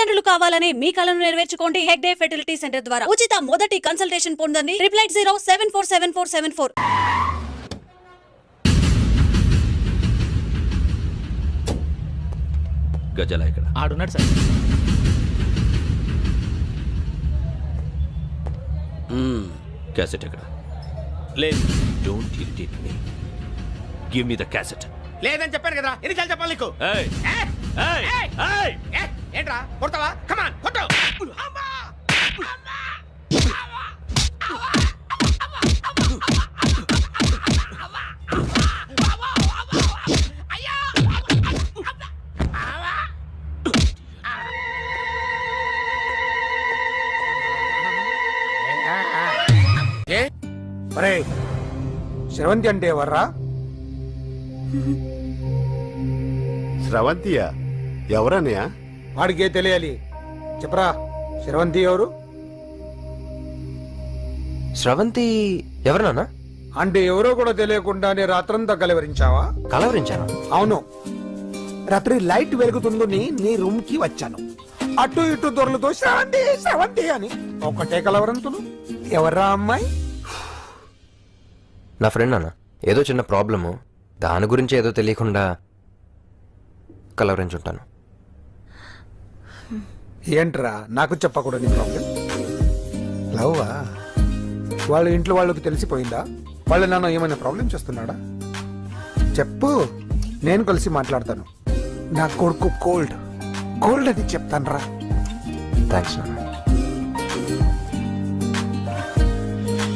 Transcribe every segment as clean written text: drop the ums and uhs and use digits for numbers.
తల్లిదండ్రులు కావాలని మీ కలను నెరవేర్చుకోండి హెగ్డే ఫెర్టిలిటీ సెంటర్ ద్వారా ఉచిత మొదటి కన్సల్టేషన్ పొందండి 8807474474. గజల ఇక్కడ ఆడున్నాడు సార్. క్యాసెట్ ఎక్కడ? లేదు. Don't irritate me. Give me the cassette. లేదని చెప్పాను కదా, ఎన్నిసార్లు చెప్పాలి నీకు? ఏయ్ ఏయ్ ఏయ్ ఏంట్రా కొడతావా? కమాన్ కొట్టు. అరే శ్రవంతి అంటే ఎవర్రా? స్రవంతియా? ఎవరన్నయ్య? వాడికే తెలియాలి. చెప్పరా, శ్రవంతి ఎవరు? స్రవంతి ఎవరు నాన్న? అంటే ఎవరో కూడా తెలియకుండానే రాత్రంతా కలవరించావా? కలవరించాను. అవును, రాత్రి లైట్ వెలుగుతుందని నీ రూమ్ కి వచ్చాను. అటు ఇటు దొరలతో శ్రవంతి శ్రవంతి అని ఒకటే కలవరంతులు. ఎవర్రా అమ్మాయి? నా ఫ్రెండ్ నాన్న, ఏదో చిన్న ప్రాబ్లము, దాని గురించి ఏదో తెలియకుండా కలవరించుంటాను. ఏంట్రా నాకు చెప్పకూడదు ప్రాబ్లం? లవ్వా? వాళ్ళ ఇంట్లో వాళ్ళకి తెలిసిపోయిందా? వాళ్ళ నాన్న ఏమైనా ప్రాబ్లం చేస్తున్నాడా? చెప్పు, నేను కలిసి మాట్లాడతాను. నా కొడుకు కోల్డ్ కోల్డ్ అని చెప్తాను రా. థ్యాంక్స్ నాన్న.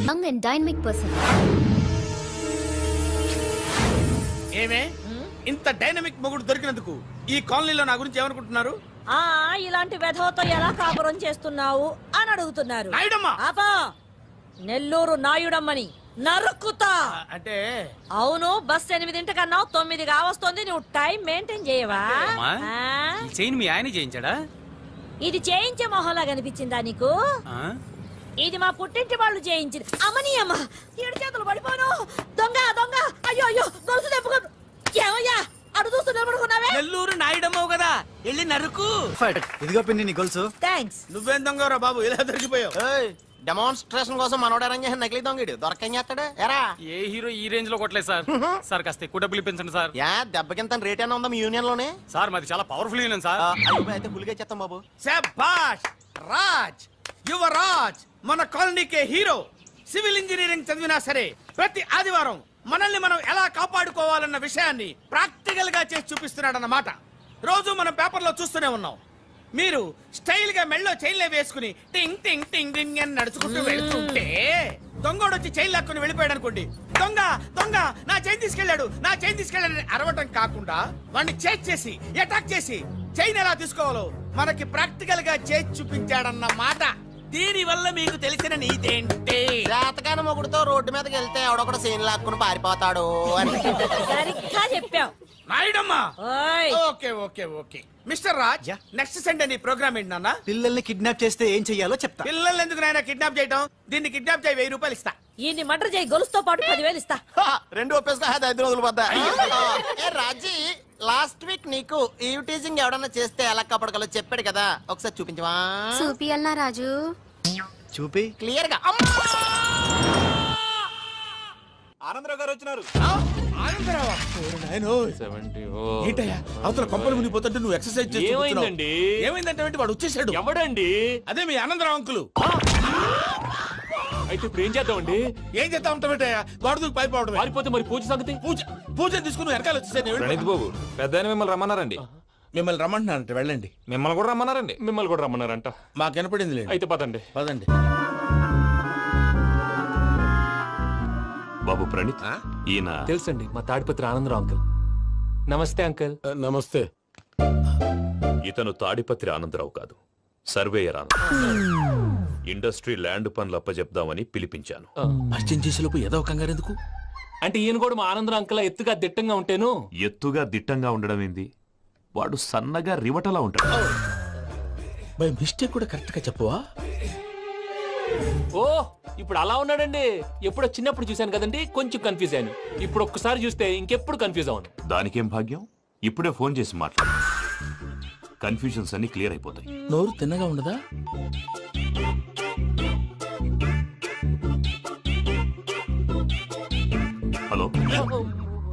Young and dynamic person. ఏమే ఇంత డైనమిక్ మొగుడు దొరికినందుకు ఈ కాలనీలో నా గురించి ఏమనుకుంటున్నారు? ఇలాంటి వెధవతో ఎలా కాపురం చేస్తున్నావు అని అడుగుతున్నారు. నాయుడమ్మ! ఆపా! నెల్లూరు నాయుడమ్మని నరుక్కుతా. అంటే అవును, బస్ 8 కన్నా 9 కావస్తుంది. నువ్వు టైం మెయింటైన్ చేయవా? చైన్ మీ ఆయన చేయించాడా? ఇది చేయించే మొహంలా కనిపించిందా నీకు? ఇది మా పుట్టింటి వాళ్ళు చేయించింది. అమ్మని అమ్మ, 7 చేతులు పడిపోను. దొంగ దొంగ! అయ్యో అయ్యో, గొలుసు తెప్పుకో. ఏమయ్యా అడు చూస్తూ నిలబడుకున్నావే? నెల్లూరు నాయుడమ్మవు కదా, వెళ్ళి నరుకు. ఇదిగో పిన్ని నీ గొలుసు. థ్యాంక్స్. నువ్వేం దొంగరా బాబు, ఇలా దొరికిపోయావు? డెమాన్స్ట్రేషన్ కోసం మనోడు అరేంజ్ చేసిన నకిలీ దొంగడు దొరకని చేస్తాడు. ఎరా ఏ హీరో ఈ రేంజ్ లో కొట్టలేదు సార్. సార్ కాస్త ఎక్కువ డబ్బులు ఇప్పించండి సార్. యా దెబ్బకింత రేట్ అయినా ఉందా మీ యూనియన్ లోనే? సార్ మాది చాలా పవర్ఫుల్ యూనియన్ సార్. అయితే ఫుల్గా చేస్తాం బాబు. శభాష్ రాజ్, యువరాజ్, మన కాలనీకే హీరో. సివిల్ ఇంజనీరింగ్ చదివినా సరే ప్రతి ఆదివారం మనల్ని మనం ఎలా కాపాడుకోవాలన్న విషయాన్ని ప్రాక్టికల్ గా చేసి చూపిస్తున్నాడన్నమాట. రోజు మనం పేపర్లో చూస్తూనే ఉన్నాం. మీరు స్టైల్ గా మెళ్ళో చైన్లే వేసుకుని టింగ్ టింగ్ టింగ్ టింగ్ అని నడుచుకుంటూ వెళ్తుంటే దొంగోడు వచ్చి చైన్ లాక్కుని వెళ్ళిపోయాడు అనుకోండి. దొంగ దొంగ నా చైన్ తీసుకెళ్లాడు, నా చైన్ తీసుకెళ్లాడని అరవటం కాకుండా వాడిని చేజ్ చేసి అటాక్ చేసి చైన్ ఎలా తీసుకోవాలో మనకి ప్రాక్టికల్ గా చేసి చూపించాడన్న మాట. దీని వల్ల మీకు తెలిసిన నీతేంటి? జాతకాన మొగుడుతో రోడ్డు మీదకి వెళ్తే ఎవడొకడు సీన్ లాక్కుని పారిపోతాడు అని. సరిగ్గా చెప్పావు నాయుడమ్మా. ఓయ్. Okay okay okay mister Raj, next Sunday నీ ప్రోగ్రామ్ ఏంటి నాన్న? పిల్లల్ని కిడ్నాప్ చేస్తే ఏం చెయ్యాలో చెప్తా. పిల్లల్ని ఎందుకు నాయన కిడ్నాప్ చేయటం? దీన్ని కిడ్నాప్ చేయి, 1000 రూపాయలు ఇస్తా. ఈయన్ని మర్డర్ చేయి, గొలుసుతో పాటు 10,000 ఇస్తా. రెండు ఒప్పేసుకో, 5 రోజులు పడ్డా. ఏ రాజీ, లాస్ట్ వీక్ నీకు ఈవ్ టీజింగ్ ఎవడన్నా చేస్తే ఎలా కాపాడగలో చెప్పాడు కదా, ఒకసారి చూపించవా? చూపియల్నా రాజు? చూపి క్లియర్ గా. ఆనందరావు గారు వచ్చినారు. ఆనందరావా? ఏంటయ్యా అవతల కొంపలు మునిగిపోతుంటే నువ్వు ఎక్సర్సైజ్ ఏమైందండి? ఏమైందంటే వాడు వచ్చేసాడు. ఎవడండి? అదే మీ ఆనందరావు అంకులు. అయితే ఇప్పుడు ఏం చేద్దామండి? ఏం చేస్తా ఉంటావేటయ్యా, గొడవకు పైపోవడం. పారిపోతే మరి పూజ సంగతి? పూజ తీసుకుని వెనకాల వచ్చేసాను. బాబు పెద్ద మిమ్మల్ని రమ్మన్నారండి. మిమ్మల్ని రమ్మంటున్నారంట, వెళ్ళండి. మిమ్మల్ని కూడా రమ్మన్నారండి. మిమ్మల్ని కూడా రమ్మన్నారంట. మాకు వినపడింది లేదు. అయితే పదండి. పదండి. బాబు ప్రణీత్, ఈయన తెలుసండి, మా తాడిపత్రి ఆనందరావు అంకుల్. నమస్తే అంకుల్. నమస్తే. ఇతను తాడిపత్రి ఆనందరావు కాదు, సర్వేయర్ ఆనందరావు. ఇండస్ట్రీ ల్యాండ్ పనులు అప్పచెప్దామని పిలిపించాను. పరిచయం చేసేలోపు ఏదో కంగారు ఎందుకు? అంటే ఈయన కూడా మా ఆనందరావు అంకుల్ ఎత్తుగా దిట్టంగా ఉంటేను. ఎత్తుగా దిట్టంగా ఉండడం ఏంది, వాడు సన్నగా రివటలా ఉంటాడు. బై మిస్టేక్ కూడా కరెక్ట్ గా చెప్పవా? ఓ ఇప్పుడు అలా ఉన్నాడండి. ఎప్పుడో చిన్నప్పుడు చూశాను కదండి, కొంచెం కన్ఫ్యూజ్ అయ్యాను. ఇప్పుడు ఒక్కసారి చూస్తే ఇంకెప్పుడు కన్ఫ్యూజ్ అవ్వను. దానికేం భాగ్యం, ఇప్పుడే ఫోన్ చేసి మాట్లాడు. కన్ఫ్యూజన్స్ అన్ని క్లియర్ అయిపోతాయి. నోరు తిన్నగా ఉండదా? హలో,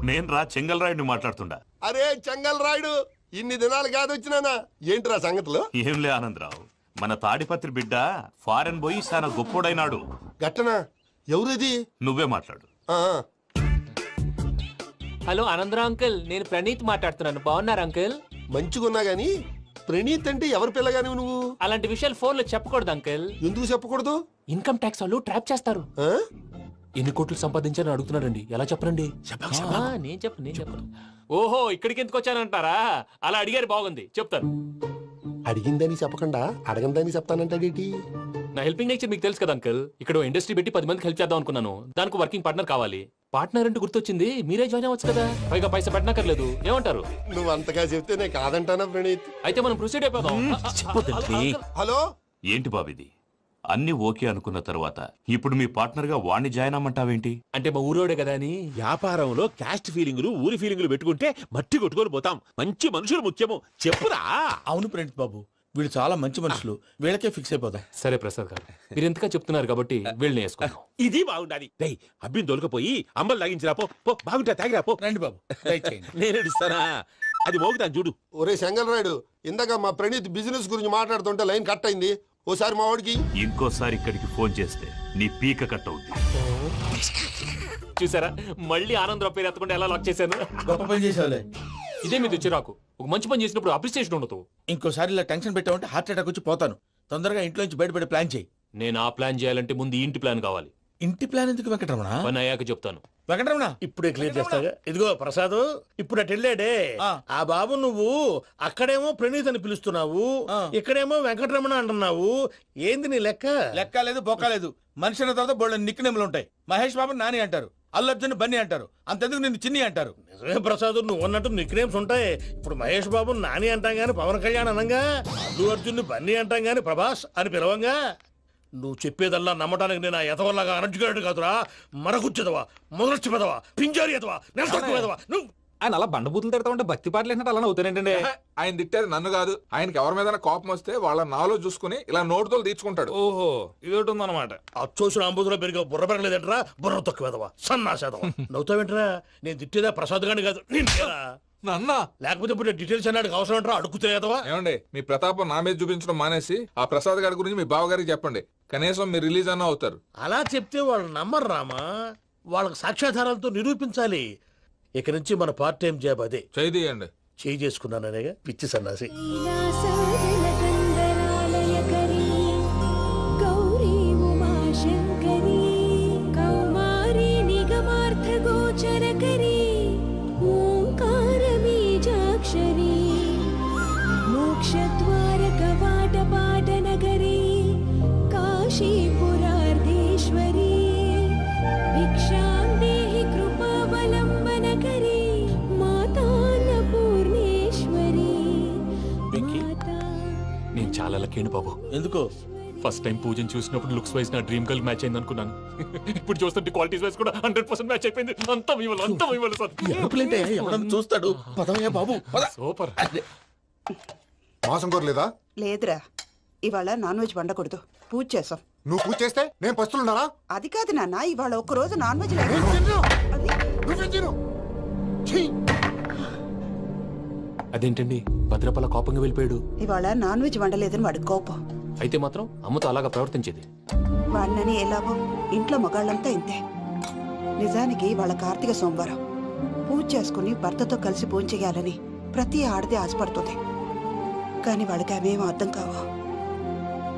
నేను రా చెంగల్రాయుడిని మాట్లాడుతుండా. అరే చెంగల్ రాయుడు, ఇన్ని దినాలు కాదు వచ్చినానా? ఏంట్రా సంగతులు? ఏంలే ఆనందరావు, మన తాడిపత్రి బిడ్డ ఫారెన్ పోయి చాలా గొప్పోడైనాడు. గట్టనా? ఎవరిది? నువ్వే మాట్లాడు. ఆ, హలో ఆనందరావు అంకుల్, నేను ప్రణీత్ మాట్లాడుతున్నాను. బాగున్నారు అంకుల్? మంచిగున్నా గాని ప్రణీత్ అంటే ఎవరి పిల్లగాని నువ్వు? అలాంటి విషయాలు ఫోన్ లో చెప్పకూడదు అంకుల్. ఎందుకు చెప్పకూడదు? ఇన్కమ్ ట్యాక్స్ వాళ్ళు ట్రాప్ చేస్తారు. ఆ? ఎన్ని కోట్లు సంపాదించాలని అడుగుతున్నారండి. ఎలా చెప్పరండి? నేను చెప్పను. ఓహో, ఇక్కడికి ఎందుకు వచ్చానంటారా? అలా అడిగారు, బాగుంది, చెప్తాను. అడిగిందని చెప్పకుండా అడగందని చెప్తానంటాడేటి? నా హెల్పింగ్ నేచర్ మీకు తెలుసు కదా అంకుల్. ఇక్కడ ఇండస్ట్రీ పెట్టి 10 మందికి హెల్ప్ చేద్దాం అనుకున్నాను. దానికి వర్కింగ్ పార్ట్నర్ కావాలి. పార్ట్నర్ అంటే గుర్తొచ్చింది, మీరే జాయిన్ అవ్వచ్చు కదా. పైగా పైసా పెట్టనక్కర్లేదు. ఏమంటారు? నువ్వు అంతగా చెప్తే నేను కాదంటానా ప్రణీత్? అయితే మనం ప్రొసీడ్ అయిపోదాం. హలో, ఏంటి బాబిది? అన్ని ఓకే అనుకున్న తర్వాత ఇప్పుడు మీ పార్ట్నర్ గా వాణ్ణి జాయిన్ అమ్మంటావేంటి? అంటే మా ఊరోడే కదా అని. వ్యాపారంలో క్యాస్ట్ ఫీలింగులు ఊరి ఫీలింగులు పెట్టుకుంటే మట్టి కొట్టుకొని పోతాం. మంచి మనుషులు ముఖ్యము. చెప్పురా. అవును ప్రణీత్ బాబు, వీళ్ళు చాలా మంచి మనుషులు. వీళ్ళకే ఫిక్స్ అయిపోదాం. సరే ప్రసాద్ గారు, మీరు ఎంతగా చెప్తున్నారు కాబట్టి వీళ్ళని వేసుకుందాం. ఇది బాగుండాలి. డై అబ్బిని దొలకపోయి అంబలు లాగించిరా పో. పో బాగుంటా తాగిరా పో. రండి బాబు, దయచేయండి. నేను ఇస్తానా? అది మోగుతాను చూడు. ఒరే చెంగల్ రాయుడు, ఇందాక మా ప్రణీత్ బిజినెస్ గురించి మాట్లాడుతుంటే లైన్ కట్ అయింది. ఓసారి మా వాడికి ఇంకోసారి ఇక్కడికి ఫోన్ చేస్తే నీ పీక కట్ అవుద్ది. చూసారా, మళ్ళీ ఆనందరావు పేరు ఎత్తకుండా ఎలా లాక్ చేశాను. గొప్ప పని చేసేవాళ్ళే. ఇదే మీద చిరాకు. ఒక మంచి పని చేసినప్పుడు అప్రిసియేషన్ ఉండదు. ఇంకోసారి ఇలా టెన్షన్ పెట్టామంటే హార్ట్ అటాక్ వచ్చి పోతాను. తొందరగా ఇంట్లో నుంచి బయటపడే ప్లాన్ చేయి. నేను ఆ ప్లాన్ చేయాలంటే ముందు ఈ ఇంటి ప్లాన్ కావాలి. ఇంటి ప్లాన్ ఎందుకు వెంకటరమణ? పని అయ్యాక చెప్తాను. వెంకటరమణ ఇప్పుడే క్లియర్ చేస్తాగా. ఇదిగో ప్రసాద్, ఇప్పుడు అటు వెళ్ళాడే ఆ. ఆ బాబు, నువ్వు అక్కడేమో ప్రణీత్ అని పిలుస్తున్నావు, ఆ. ఇక్కడేమో వెంకటరమణ అంటున్నావు. ఏంది నీ లెక్క? లెక్క లేదు, బొక్క లేదు. మనిషి అన్న తర్వాత బోళ్ళ నిక్నెములు ఉంటాయి. మహేష్ బాబు నాని అంటారు, అల్లు అర్జున్ బన్నీ అంటారు, అంతెందుకు నిన్ను చిన్ని అంటారు. నిజమే ప్రసాద్, నువ్వు అన్నట్టు నిక్నేమ్స్ ఉంటాయి. ఇప్పుడు మహేష్ బాబు నాని అంటాం గాని పవన్ కళ్యాణ్ అనంగా, అల్లు అర్జున్ బన్నీ అంటాం గాని ప్రభాస్ అని పిలవంగా. నువ్వు చెప్పేదల్లా నమ్మటానికి నేను ఎతవల్లాగా అనర్జుకేటెడ్ కాదురా. మరగుచ్చదవా, మొదలచ్చి పెదవా, పింజారి ఎదవా, నెలసొక్కుదవా నువ్వు. ఆయన అలా బండబూతులు తిడతా ఉంటే భక్తి పాటలు ఏంటంటే అలా అవుతానంటే. ఆయన తిట్టేది నన్ను కాదు, ఆయనకి ఎవరి మీద కోపం వస్తే వాళ్ళ నాలో చూసుకుని ఇలా నోటుతో తీర్చుకుంటాడు. ఓహో, ఇదొకటి ఉందన్నమాట. అచ్చోసిన అంబుధులో పెరిగే బుర్ర పెరగలేదంటరా, బుర్ర తొక్కువేదవా, సన్నాసేదవా. నవ్వుతావేంట్రా? నేను తిట్టేదా ప్రసాద్ గాని కాదు, నిన్నేరా. నన్న లేకపోతే ఇప్పుడు డీటెయిల్స్ అన్నాడు అవసరం అంటారా? అడుగుతాయేదవా. ఏమండి, మీ ప్రతాపం నా మీద చూపించడం మానేసి ఆ ప్రసాద్ గారి గురించి మీ బావగారికి చెప్పండి. కనీసం మీరు రిలీజ్ అన్న అవుతారు. అలా చెప్తే వాళ్ళు నమ్మరు రామా. వాళ్ళకి సాక్ష్యాధారాలతో నిరూపించాలి. ఇక నుంచి మన పార్ట్ టైం జాబ్ అదే. చేయండి. చేయి చేసుకున్నాననేగా పిచ్చి సన్నాసి. నేను చాలా లక్కీ బాబు. ఎందుకు? ఫస్ట్ టైం పూజను చూసినప్పుడు లుక్స్ వైజ్ నా డ్రీమ్ గర్ల్ మ్యాచ్ అయింది అనుకున్నాను. ఇప్పుడు చూస్తుంటే క్వాలిటీస్ వైజ్ కూడా 100% మ్యాచ్ అయిపోయింది. అంతా ఇవ్వాలి సార్. ఎప్పుడంటే ఎవడన్నా చూస్తాడు. పదవయ్యా బాబు, పద. సూపర్. మాసం కోరలేదా? లేదురా, ఇవాళ నాన్ వెజ్ వండకూడదు. పూజ చేసాం. నువ్వు పూజ చేస్తే నేను పస్తులున్నారా? అది కాదు నాన్న, ఇవాళ ఒక్కరోజు నాన్ వెజ్ లేదు. అది నువ్వే తిను. అదేంటండి, భద్రపల కోపంగా వెళ్ళిపోయాడు. ఇవాళ నాన్ వెజ్ వండలేదని వాడి కోపం. అయితే మాత్రం అమ్మతో అలాగా ప్రవర్తించేది. వాడినని ఎలాగో ఇంట్లో మగాళ్ళంతా ఇంతే. నిజానికి వాళ్ళ కార్తీక సోమవారం పూజ చేసుకుని భర్తతో కలిసి పూజ చేయాలని ప్రతి ఆడది ఆశపడుతుంది. కానీ వాళ్ళకి అవేం అర్థం కావు.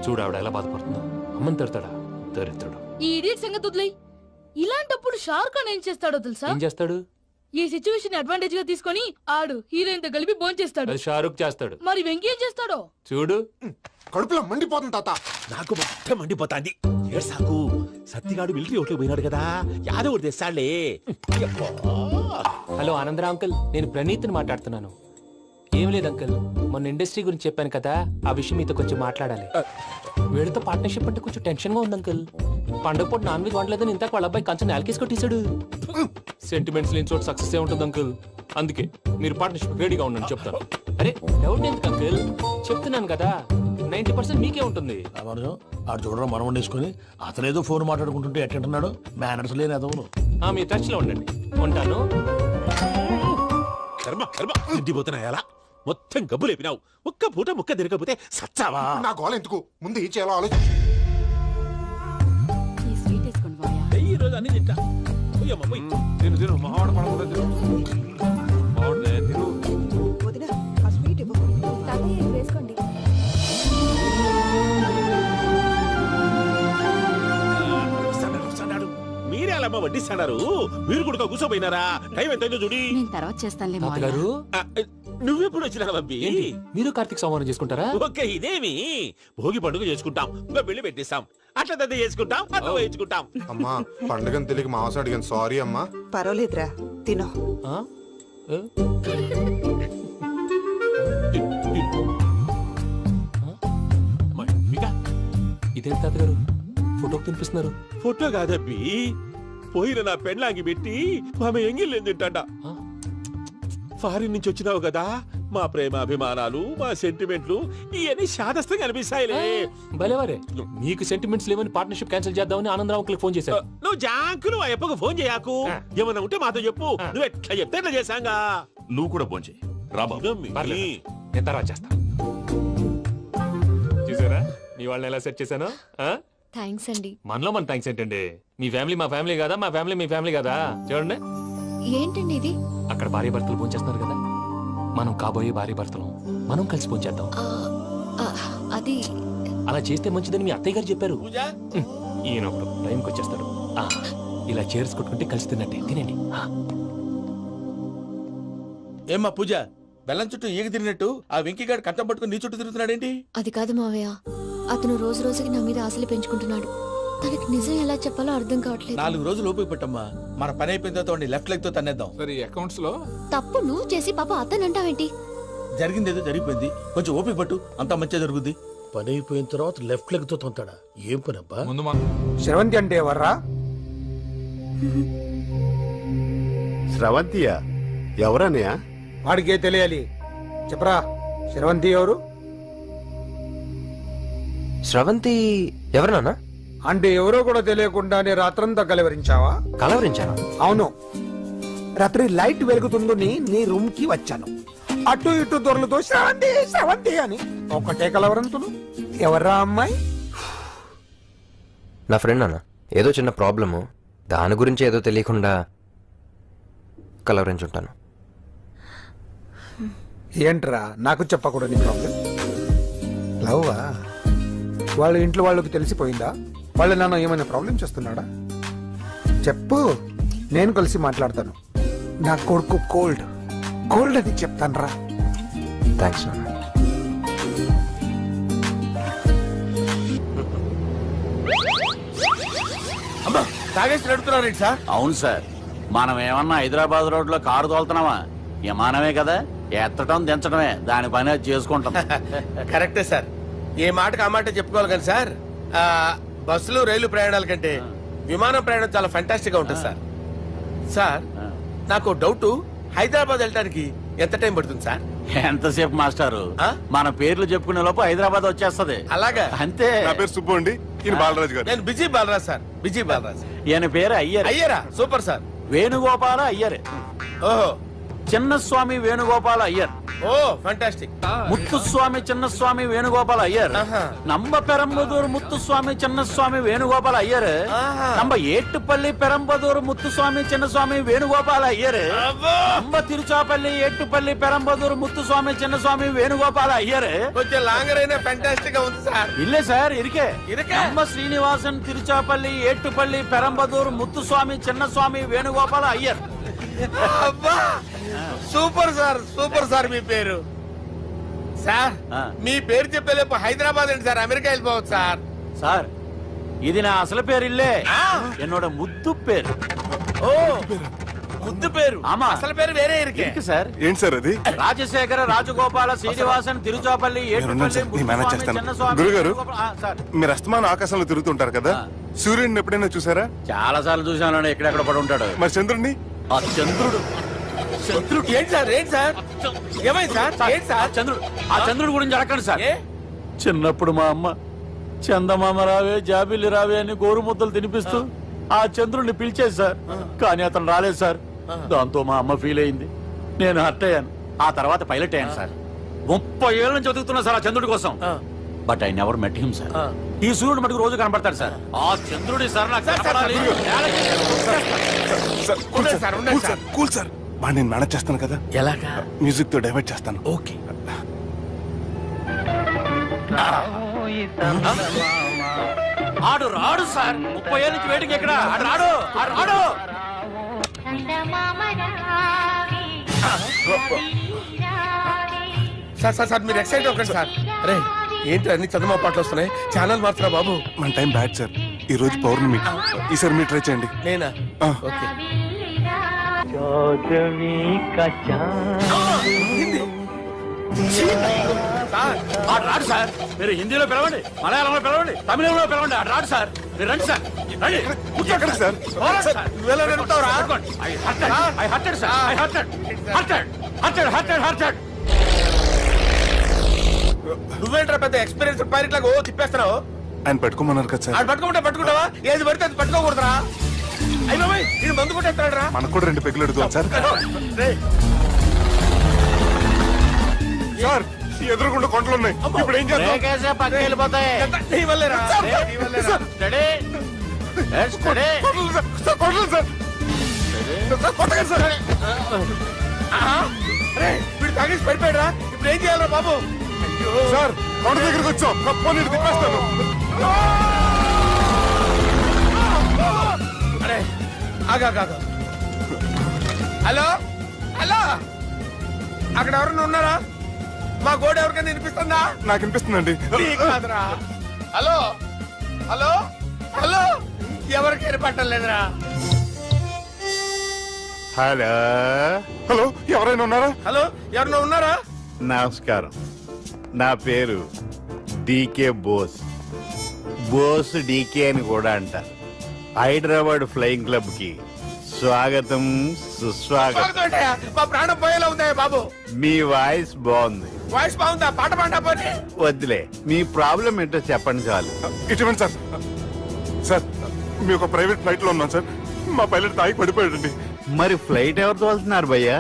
చూడు ఆవిడ ఎలా బాధపడుతుందో. అమ్మని తిడతాడా దరిద్రుడు. ఈ ఇడియట్ సంగతి వదిలేయ్. ఇలాంటప్పుడు షారుఖ్ ఖాన్ ఏం చేస్తాడో తెలుసా? ఏం చేస్తాడు? ఈ సిచ్యువేషన్ అడ్వాంటేజ్ గా తీసుకొని ఆడు హీరోయిన్ తో కలిపి బోన్ చేస్తాడు. అది షారుఖ్ చేస్తాడు. మరి వెంకీ ఏం చేస్తాడో చూడు. కడుపులో మండిపోతుంది తాత. నాకు మొత్తం మండిపోతాంది. సాకు సత్తిగాడు మిలిటరీ ఓట్లు పోయినాడు కదా, యాదవ్ తెస్తాడులే. హలో ఆనందరావు అంకుల్, నేను ప్రణీత్ని మాట్లాడుతున్నాను. ఏం లేదు అంకుల్, మొన్న ఇండస్ట్రీ గురించి చెప్పాను కదా, ఆ విషయం మీతో కొంచెం మాట్లాడాలి. వీళ్ళతో పార్ట్నర్షిప్ అంటే కొంచెం టెన్షన్ గా ఉంది అంకుల్. పండుగ పూట నాన్ వెజ్ వండలేదని ఇంతకు వాళ్ళ అబ్బాయి కంచెం నేలకేసి కొట్టేశాడు. సెంటిమెంట్స్ లేని చోట సక్సెస్ ఏ ఉంటుంది అంకుల్. అందుకే మీరు పార్ట్నర్షిప్ రెడీగా ఉండండి చెప్తాను. అరే డౌట్ ఎందుకు అంకుల్, చెప్తున్నాను కదా 90% మీకే ఉంటుంది. రామానుజం ఆడు చూడడం మనం వండేసుకొని అతనేదో ఫోన్ మాట్లాడుకుంటుంటే ఎట్టంటున్నాడు మేనర్స్ లేని అదవును. మీ టచ్ లో ఉండండి, ఉంటాను. కర్మ కర్మ తిండిపోతున్నా ఎలా మొత్తం గబ్బు లేపినావు. ఒక్క పూట ముక్క తిరగకపోతే సచ్చావా? నా గోల ఎందుకు ముందు ఏం చేయాలో ఆలోచించు. ఈ స్వీట్ వేసుకోండి మావయ్య. ఈ రోజు అన్ని తింటా. పోయమ్మ, పోయ్. తిను తిను మావాడు పడకుండా తిను. మావాడులే, తిను. వదిన ఆ స్వీట్ ఇవ్వు. తాతయ్య ఇది వేసుకోండి. వస్తాడు. మీరే అలా అమ్మ వడ్డిస్తాడారు. మీరు కూడా కూర్చోపోయినారా? టైం ఎంతైందో చూడి. నేను తర్వాత చేస్తానులే మావయ్య. తాతగారు ఆ, నువ్వెప్పుడు వచ్చినా బంబి? ఏంటి మీరు కార్తీక్ సంహారం చేసుకుంటారా? ఓకే, ఇదేమి భోగి పండుగ చేసుకుంటాం, ఇంకా పెళ్లి పెట్టేస్తాం, అట్లా దద్ద చేసుకుంటాం, అట్లా వేయించుకుంటాం. అమ్మా పండుగని తెలియక మాంస అడిగాను, సారీ అమ్మా. పర్వాలేదురా తినో. ఆ? ఏ? మమ్మిగా, ఇదేంటి తాతగారు ఫోటోకి తినిపిస్తున్నారు? ఫోటో కాదబ్బి, పోయిన నా పెళ్ళాంగి పెట్టి ఆమె ఎంగిల్లేం తింటాడ. ఆ? ఫారిన్ నుంచి వచ్చినావు కదా, మా ప్రేమ అభిమానాలు, మా సెంటిమెంట్లు ఇవన్నీ శాదస్తంగా అనిపిస్తాయిలే. భలేవారే, మీకు సెంటిమెంట్స్ లేవని పార్ట్నర్షిప్ క్యాన్సిల్ చేద్దామని ఆనందరావు అంకుల్ ఫోన్ చేశారు. నువ్వు జాంకులు ఆ అప్పకు ఫోన్ చేయకు. ఏమన్నా ఉంటే మాతో చెప్పు. నువ్వు ఎట్లా చెప్తే ఎట్లా చేశాంగా. నువ్వు కూడా భోంచే రాబాబు. ఇదమ్మి. పర్లేదు, నేను తర్వాత చేస్తా. చూసారా మీ వాళ్ళని ఎలా సెట్ చేశాను? థ్యాంక్స్ అండి. మనలో మన థ్యాంక్స్ ఏంటండి? మీ ఫ్యామిలీ మా ఫ్యామిలీ కదా, మా ఫ్యామిలీ మీ ఫ్యామిలీ కదా. చూడండి, ఏంటండి ఇది? అక్కడ భార్య భర్తలు భోంచేస్తున్నారు కదా, మనం కాబోయే భార్య భర్తలు మనం కలిసి భోంచేద్దాం. ఆ, అది అలా చేస్తే మంచిదని మీ అత్తయ్య గారు చెప్పారు. పూజ ఈయన ఒకడు టైంకి వచ్చేస్తాడు. ఇలా చేర్స్ కొట్టుకుంటే కలిసి తిన్నట్టే. తినండి. ఏమ్మా పూజ, బెల్లం చుట్టూ ఈగ తిరిగినట్టు ఆ వెంకీగాడు కట్టం పట్టుకుని నీ చుట్టూ తిరుగుతున్నాడేంటి? అది కాదు మావయ్య, అతను రోజు రోజుకి నా మీద ఆశలు పెంచుకుంటున్నాడు. తనకి నిజం ఎలా చెప్పాలో అర్థం కావట్లేదు. 4 రోజులు ఓపిక పట్టమ్మా, మన పని అయిపోయిన తర్వాత లెఫ్ట్ లెగ్ తో తన్నేద్దాం. సరే అకౌంట్స్ లో తప్పు నువ్వు చేసి పాప అతను అంటావేంటి? జరిగింది ఏదో జరిగిపోయింది, కొంచెం ఓపిక పట్టు, అంతా మంచిగా జరుగుద్ది. పని అయిపోయిన తర్వాత లెఫ్ట్ లెగ్ తో తొంతాడా? ఏం పని అబ్బా? ముందు మా శ్రవంతి అంటే ఎవర్రా? స్రవంతియా? ఎవరన్నయ్యా? వాడికే తెలియాలి, చెప్పరా. శ్రవంతి ఎవరు? స్రవంతి ఎవరు నాన్న? అంటే ఎవరో కూడా తెలియకుండానే రాత్రంతా కలవరించావా? కలవరించాను. అవును, రాత్రి లైట్ వెలుగుతుందని నీ రూమ్ కి వచ్చాను. అటు ఇటు దొరలతో శ్రవంతి శ్రవంతి అని ఒకటే కలవరంతులు. ఎవర్రా అమ్మాయి? నా ఫ్రెండ్ అన్న, ఏదో చిన్న ప్రాబ్లము, దాని గురించి ఏదో తెలియకుండా కలవరించుంటాను. ఏంట్రా నాకు చెప్పకూడదు నీ ప్రాబ్లం? లవ్వా? వాళ్ళ ఇంట్లో వాళ్ళకి తెలిసిపోయిందా? వాళ్ళ నాన్న ఏమైనా ప్రాబ్లం చేస్తున్నాడా? చెప్పు, నేను కలిసి మాట్లాడతాను. నా కొడుకు కోల్డ్ కోల్డ్ అని చెప్తాను రా. థ్యాంక్స్ నాన్న. అమ్మా తాగేసి నడుపుతున్నారేంటి సార్? అవును సార్, మనం ఏమన్నా హైదరాబాద్ రోడ్ లో కారు తోలుతున్నామా? విమానమే కదా, ఎత్తడం దించడమే దాని పని అది చేసుకుంటాం. కరెక్టే సార్, ఏ మాటకు ఆ మాట చెప్పుకోవాలి కానీ సార్, బస్సులు రైలు ప్రయాణాల కంటే విమానం ప్రయాణం చాలా ఫంటాస్టిక్ గా ఉంటుంది సార్. సార్ నాకు డౌట్, హైదరాబాద్ వెళ్ళడానికి ఎంత టైం పడుతుంది సార్? ఎంతసేపు మాస్టారు, మన పేర్లు చెప్పుకునే లోపు హైదరాబాద్ వచ్చేస్తది. అలాగా? అంతే. నా పేరు సుబ్బు అండి, ఈయన బాలరాజు గారు. నేను busy Balaraj sir, busy Balaraj. ఈయన పేరు అయ్యర్. అయ్యరా? Super sir. వేణుగోపాల అయ్యర్. ఓహో, చిన్నస్వామి వేణుగోపాల అయ్యర్. Oh fantastic. ముత్తుస్వామి చిన్నస్వామి వేణుగోపాల అయ్యర్. நம்ம பெரம்பதூர் முத்துசுவாமி சின்னசுவாமி வேணுகோபால ஐயர். நம்ம ஏட்டுப்பள்ளி பெரம்பதூர் முத்துசுவாமி சின்னசுவாமி வேணுகோபால ஐயர். நம்ம திருச்சாப்பள்ளி ஏட்டுப்பள்ளி பெரம்பதூர் முத்துசுவாமி சின்னசுவாமி வேணுகோபால ஐயர். కొంచెం లాంగర్ అయినా ఫంటాస్టిక్ గా ఉంది సార్. இல்ல சார், இருக்கே. நம்ம ஸ்ரீனிவாசன் திருச்சாப்பள்ளி ஏட்டுப்பள்ளி பெரம்பதூர் முத்துசுவாமி சின்னசுவாమి వేణుగోపాల ஐயர். అబ్బా సూపర్ సార్, సూపర్ సార్. మీ పేరు సార్, మీ పేరు చెప్పేలేపు హైదరాబాద్ అండి సార్, అమెరికా వెళ్ళిపోవచ్చు సార్. సార్ ఇది నా అసలు పేరు ఇల్లే, என்னோட ముద్దు పేరు. ఓ ముద్దు పేరు? ఆమా, అసలు పేరు వేరే ఇరుకే సార్. ఏంటి సార్ అది? రాజశేఖర రాజగోపాల శ్రీనివాసన్ తిరుచాపల్లి గురుగారు, మీరు అస్తమాన ఆకాశంలో తిరుగుతుంటారు కదా, సూర్యుడిని ఎప్పుడైనా చూసారా? చాలా సార్లు చూసాను, ఎక్కడెక్కడ పడి ఉంటాడు. మరి చంద్రుడిని? ఆ చంద్రుడు ఏంటి సార్ ఏంటి సార్ ఏమైంది సార్ ఏంటి సార్ చంద్రుడి గురించి అడగండి సార్. చిన్నప్పుడు మా అమ్మ చందమామ రావే జాబిల్లి రావే అని గోరు ముద్దలు తినిపిస్తూ ఆ చంద్రుడిని పిలిచేది సార్. కానీ అతను రాలేదు సార్. దాంతో మా అమ్మ ఫీల్ అయింది, నేను హర్ట్ అయ్యాను. ఆ తర్వాత పైలట్ అయ్యాను సార్. 30 ఏళ్ళ నుంచి చదువుతున్నా సార్ ఆ చంద్రుడి కోసం. But I never met him sir. ఈ సూర్యుడు మటుకు రోజు కనబడతాడు సార్. ఆ చంద్రుడి సార్ నాకు కనపడాలి. కూల్ సార్ బాగా నేను మేనేజ్ చేస్తాను కదా. ఎలాగా? మ్యూజిక్ తో డైవర్ట్ చేస్తాను. ఓకే. ఆడు రాడు సార్. 30 ఏళ్ళ నుంచి వెయిటింగ్ ఎక్కడ? ఆడు రాడు, ఆడు రాడు. సార్ సార్ సార్ మీరు ఎక్సైట్ అవ్వకండి సార్. అరే ఏంటి అన్ని చందమా పాటలు వస్తున్నాయి, ఛానల్ మారుతున్నా బాబు. మన టైం బ్యాడ్ సార్. ఈ రోజు పౌర్ణమి, ఈసారి మీరు ట్రై చేయండి. నేనా? ఆ. ఓకే. సార్, ఆడు రాడు సార్. మీరు హిందీలో పిలవండి, మలయాళంలో పిలవండి, తమిళంలో పిలవండి. ఆడు రాడు సార్. మీరు రండి సార్, రండి. ఎక్కడ సార్? పోరాడు సార్. నువ్వెలా నిలుపుతావురా? I hurted, sir. I hurted. నువ్వేంట్రా పెద్ద ఎక్స్పీరియన్స్ పైరెట్ లాగా ఓ తిప్పేస్తున్నావు? ఆయన పెట్టుకోమన్నారు కదా సార్. ఆడు పట్టుకుంటే పట్టుకుంటావా? ఏది పడితే అది పట్టుకోకూడదురా. అయ్యి బాబాయ్ ఇది మందు కొట్టేస్తాడు రా. మనకు కూడా 2 పెగ్గులు ఎడుగుతాం సార్. సార్ ఎదురుకుండా కొండలు ఉన్నాయి, ఇప్పుడు ఏం చేద్దాం? లేకేసే పక్కకి వెళ్ళిపోతాయి. నీ వల్లేరా? నీ వల్లేరా? Steady. Yes, steady. కొండలు సార్. కొట్టగా సార్. అరే వీడు తాగేసి పడిపోయాడు రా. ఇప్పుడు ఏం చేయాలరా బాబు? అయ్యో సార్ కొండ దగ్గరికి వచ్చాం, పోనీ తిప్పేస్తాను. అరే ఆగా. హలో హలో, అక్కడ ఎవరన్నా ఉన్నారా? మా గోడ ఎవరికైనా వినిపిస్తుందా? నాకు అనిపిస్తుందండి. నీకు కాదురా. హలో హలో హలో, ఎవరికి వినపట్టలేదురా. హలో హలో, ఎవరైనా ఉన్నారా? హలో ఎవరన్నా ఉన్నారా? నమస్కారం, నా పేరు డీకే బోస్. బోస్ డీకే అని కూడా అంటారు. హైదరాబాద్ ఫ్లయింగ్ క్లబ్ కి స్వాగతం సుస్వాగతం. బాగుందయ్యా, మా ప్రాణం పోయేలా ఉందయ్యా బాబు. మీ వాయిస్ బాగుంది. వాయిస్ బాగుందా? పాట పాడా పోనీ. వద్దులే, మీ ప్రాబ్లం ఏంటో చెప్పండి చాలు. ఇటువంటి సార్. సార్ మీ ఒక ప్రైవేట్ ఫ్లైట్ లో ఉన్నాం సార్. మా పైలట్ తాగి పడిపోయాడండి. మరి ఫ్లైట్ ఎవరు తోలుతున్నారు భయ్యా?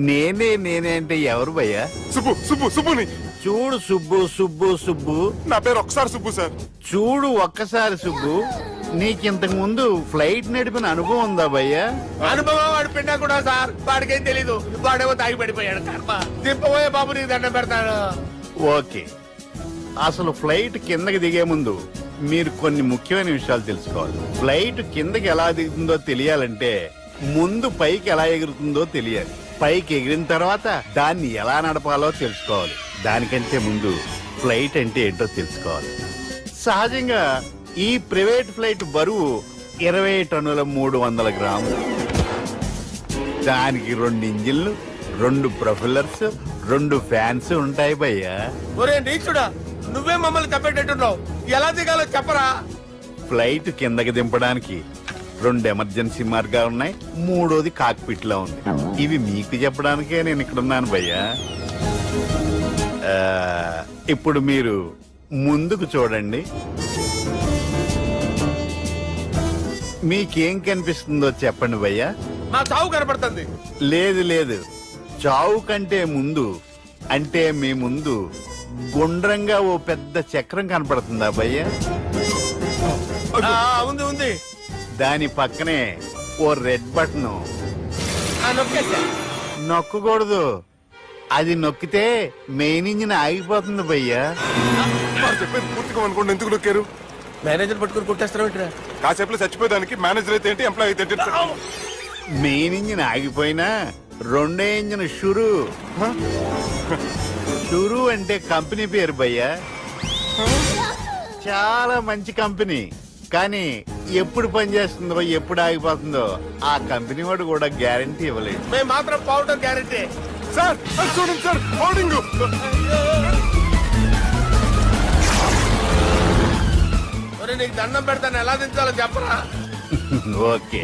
నేనే నేనే అంటే ఎవరు భయ్యా? సుబ్బుని. చూడు సుబ్బు. నా పేరు ఒకసారి సుబ్బు సార్. చూడు ఒక్కసారి సుబ్బు, నీకింతకు ముందు ఫ్లైట్ నడిపిన అనుభవం ఉందా భయ్యా? అనుభవం వాడు పిండా కూడా సార్. వాడికేం తెలీదు, వాడేమో తాగి పడిపోయాడు. కర్మ. దింపబోయే బాబు నీకు దండం పెడతాడు. ఓకే, అసలు ఫ్లైట్ కిందకి దిగే ముందు మీరు కొన్ని ముఖ్యమైన విషయాలు తెలుసుకోవాలి. ఫ్లైట్ కిందకి ఎలా దిగుతుందో తెలియాలంటే ముందు పైకి ఎలా ఎగురుతుందో తెలియాలి. పైకి ఎగిరిన తర్వాత దాన్ని ఎలా నడపాలో తెలుసుకోవాలి. దానికంటే ముందు ఫ్లైట్ అంటే ఏంటో తెలుసుకోవాలి. సహజంగా ఈ ప్రైవేట్ ఫ్లైట్ బరువు 20 టన్నుల 300 గ్రాములు. దానికి 2 ఇంజిన్లు, 2 ప్రొఫెల్లర్స్, 2 ఫ్యాన్స్ ఉంటాయి భయ్యా. ఒరే నీచుడా, నువ్వే మమ్మల్ని తప్పేటట్టున్నావు. ఎలా దిగాలో చెప్పరా? ఫ్లైట్ కిందకి దింపడానికి 2 ఎమర్జెన్సీ మార్గాలు ఉన్నాయి, 3వది కాక్పిట్ లో ఉంది. ఇవి మీకు చెప్పడానికే నేను ఇక్కడ ఉన్నాను భయ్యా. ఇప్పుడు మీరు ముందుకు చూడండి. మీకేం కనిపిస్తుందో చెప్పండి భయ్యా. మా చావు కనపడుతుంది. లేదు, చావు కంటే ముందు అంటే మీ ముందు గుండ్రంగా ఓ పెద్ద చక్రం కనపడుతుందా భయ్యా? ఉంది. దాని పక్కనే ఓ రెడ్ బటన్. నొక్కకూడదు, అది నొక్కితే మెయిన్ ఇంజిన్ ఆగిపోతుంది భయ్యా. చెప్పేది పూర్తిగా అనుకోండి. ఎందుకు నొక్కారు? మేనేజర్ పట్టుకుని కుట్టేస్తారా? కాసేపులో చచ్చిపోయేదానికి మేనేజర్ అయితే ఏంటి, ఎంప్లాయ్ అయితే ఏంటి? మెయిన్ ఇంజిన్ ఆగిపోయినా 2వ ఇంజిన్ షురు. షురు అంటే కంపెనీ పేరు భయ్యా. చాలా మంచి కంపెనీ, కానీ ఎప్పుడు పనిచేస్తుందో ఎప్పుడు ఆగిపోతుందో ఆ కంపెనీ వాడు కూడా గ్యారంటీ ఇవ్వలేదు. మేము మాత్రం పౌడర్ గ్యారంటీ. సార్ చూడండి సార్, హోర్డింగ్. నీకు దండం పెడతాను, ఎలా దించాలో చెప్పరా? ఓకే,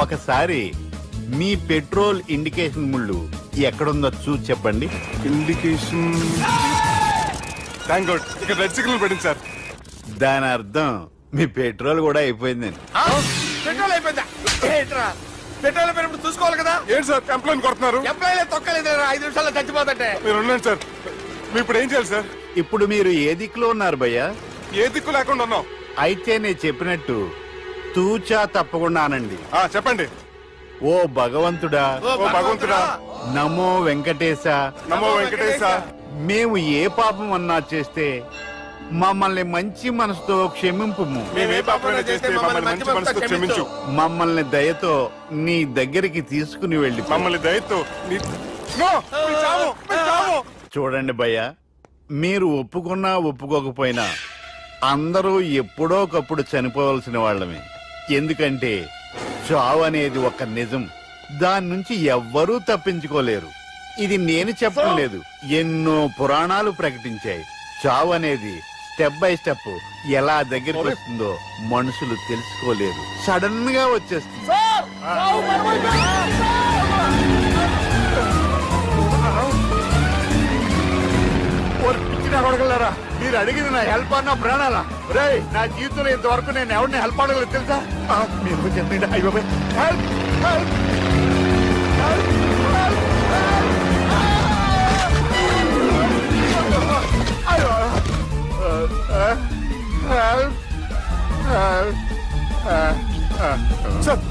ఒకసారి మీ పెట్రోల్ ఇండికేషన్ ముళ్ళు ఎక్కడుందో చూసి చెప్పండి. ఇండికేషన్ థ్యాంక్ గాడ్ ఇక్కడ రెడ్ సిగ్నల్ పడింది సార్. దాని అర్థం మీ పెట్రోల్ కూడా అయిపోయిందని. పెట్రోల్ అయిపోయిందా? ఏంట్రా పెట్రోల్ అయిపోయినప్పుడు చూసుకోవాలి కదా. ఏంటి సార్ కంప్లైంట్ కొడుతున్నారు? ఎంప్లాయీలే తొక్కలేదు 5 నిమిషాల్లో చచ్చిపోతుంటే. మీరు ఉండండి సార్. మీరు ఇప్పుడు ఏం చేయాలి సార్? ఇప్పుడు మీరు ఏ దిక్కులో ఉన్నారు భయ్యా? ఏ దిక్కు లేకుండా ఉన్నాం. అయితే నేను చెప్పినట్టు తూచా తప్పకుండా అనండి. చెప్పండి. ఓ భగవంతుడా, ఓ భగవంతుడా, నమో వెంకటేశ, నమో వెంకటేశ. మేము ఏ పాపం అన్నా చేస్తే మమ్మల్ని మంచి మనసుతో క్షమింపు. మేము ఏ పాపమైనా చేస్తే మమ్మల్ని మంచి మనసుతో క్షమించు. మమ్మల్ని దయతో నీ దగ్గరికి తీసుకుని వెళ్ళి మమ్మల్ని దయతో చూడండి భయ్య, మీరు ఒప్పుకున్నా ఒప్పుకోకపోయినా అందరూ ఎప్పుడో ఒకప్పుడు చనిపోవలసిన వాళ్ళమే. ఎందుకంటే చావు అనేది ఒక నిజం, దాని నుంచి ఎవ్వరూ తప్పించుకోలేరు. ఇది నేను చెప్పడం లేదు, ఎన్నో పురాణాలు ప్రకటించాయి. చావు అనేది స్టెప్ బై స్టెప్ ఎలా దగ్గరికి వస్తుందో మనుషులు తెలుసుకోలేరు, సడన్ గా వచ్చేస్తుంది. మీరు అడిగింది నా హెల్ప్ అన్న ప్రాణాలా? రే, నా జీవితంలో ఇంతవరకు నేను ఎవరిని హెల్ప్ అడగలేదు తెలుసా? మీరు చెప్పండి. అయ్యో హెల్ప్ హెల్ప్ సార్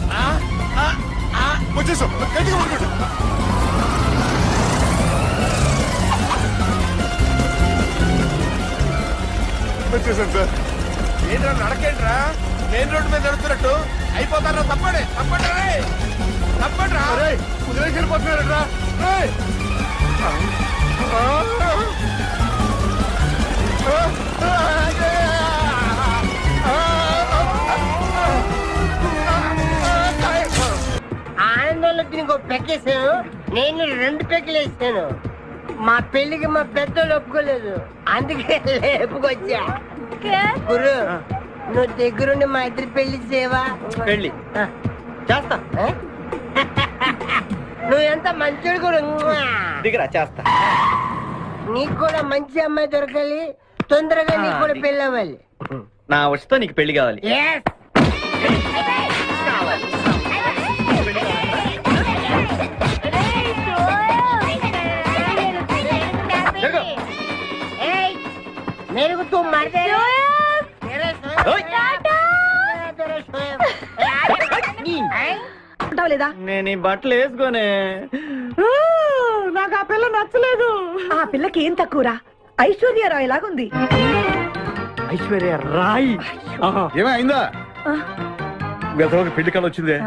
వచ్చేసాం. గట్టిగా పట్టుకోండి. వచ్చేసాను సార్. ఏంట్రా నడకేంట్రా? మెయిన్ రోడ్డు మీద నడుస్తున్నట్టు అయిపోతారా? తప్పండి తప్పండి రే, తప్పండి రా. కుదిరేసి వెళ్ళిపోతున్నారా? ఆనందంలో దీనికి ఒక పెక్కేసాను, నేను 2 పెక్కలు వేసాను. మా పెళ్లికి మా పెద్దలు ఒప్పుకోలేదు, అందుకే లేపుకొచ్చా. గురు, నువ్వు దగ్గరుండి మా ఇద్దరి పెళ్లి చేయవా? పెళ్లి చేస్తా. నువ్వు ఎంత మంచోడు గురు. దిగరా చేస్తా. నీకు కూడా మంచి అమ్మాయి దొరకాలి, తొందరగా నీకు కూడా పెళ్లి అవ్వాలి. నా వచ్చుతో నీకు పెళ్లి కావాలి. Yes. मेरे को तुम मार दे లేదా? నేను ఈ బట్టలు వేసుకోనే. నాకు ఆ పిల్ల నచ్చలేదు. ఆ పిల్లకి ఏం తక్కువరా? ఐశ్వర్య రాయ్ లాగుంది. ఐశ్వర్య రాయ్ ఏమైందా? పెళ్లి కాలం వచ్చిందే.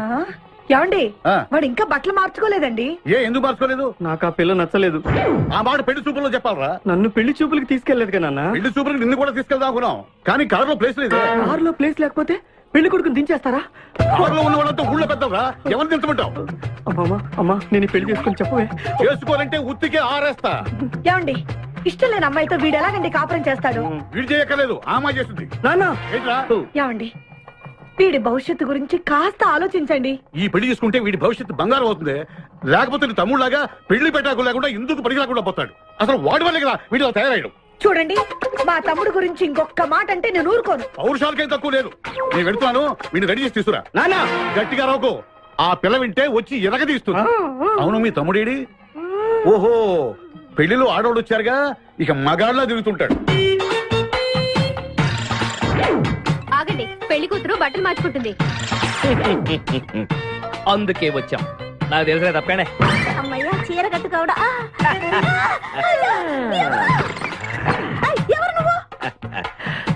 ఏమండి, వాడు ఇంకా బట్టలు మార్చుకోలేదండి. ఎందుకు మార్చుకోలేదు? నాకు ఆ పిల్ల నచ్చలేదు. ఆ మాట పెళ్లి చూపుల్లో చెప్పాలరా? నన్ను పెళ్లి చూపులకి తీసుకెళ్లేదు కదా నాన్న. పెళ్లి చూపులకి నిన్ను కూడా తీసుకెళ్దాం అనుకున్నాం, కానీ కారులో ప్లేస్ లేదు. కారులో ప్లేస్ లేకపోతే పెళ్లి కొడుకుని దించేస్తారా? కారులో ఉన్న వాళ్ళంతా ఊళ్ళో పెద్దవరా, ఎవరు దించమంటావు? అమ్మా నేను పెళ్లి చేసుకుని చెప్పవే. చేసుకోవాలంటే ఉత్తికే ఆరేస్తా. ఏమండి, ఇష్టం లేని అమ్మాయితో వీడు ఎలాగండి కాపురం చేస్తాడు? వీడు చేయక్కర్లేదు, ఆ అమ్మాయి చేస్తుంది. నాన్న ఏమండి, వీడి భవిష్యత్తు గురించి కాస్త ఆలోచించండి. ఈ పెళ్లి చేసుకుంటే వీడి భవిష్యత్తు బంగారం అవుతుంది. లేకపోతే నీ తమ్ముళ్లాగా పెళ్లి పెట్టాకు లేకుండా ఎందుకు పనికి రాకుండా పోతాడు. అసలు వాడి వల్లే కదా వీడిలో తయారయ్యాడు. చూడండి, మా తమ్ముడు గురించి ఇంకొక మాట అంటే నేను ఊరుకోను. పౌరుషాలకేం తక్కువ లేదు. నేను వెళ్తున్నాను, వీడిని రెడీ చేసి తీసుకురా. నాన్న గట్టిగా రాకు, ఆ పిల్ల వింటే వచ్చి ఎరగదీస్తుంది. అవును, మీ తమ్ముడేడి? ఓహో, పెళ్లిలో ఆడవాళ్ళు వచ్చారుగా, ఇక మగాళ్ళ తిరుగుతుంటాడు. ఆగండి, పెళ్లి కూతురు బట్టలు మార్చుకుంటుంది. అందుకే వచ్చాం. నాకు తెలిసిన తప్పనే. అమ్మయ్య, చీర కట్టుకోవడా? ఎవరు నువ్వు?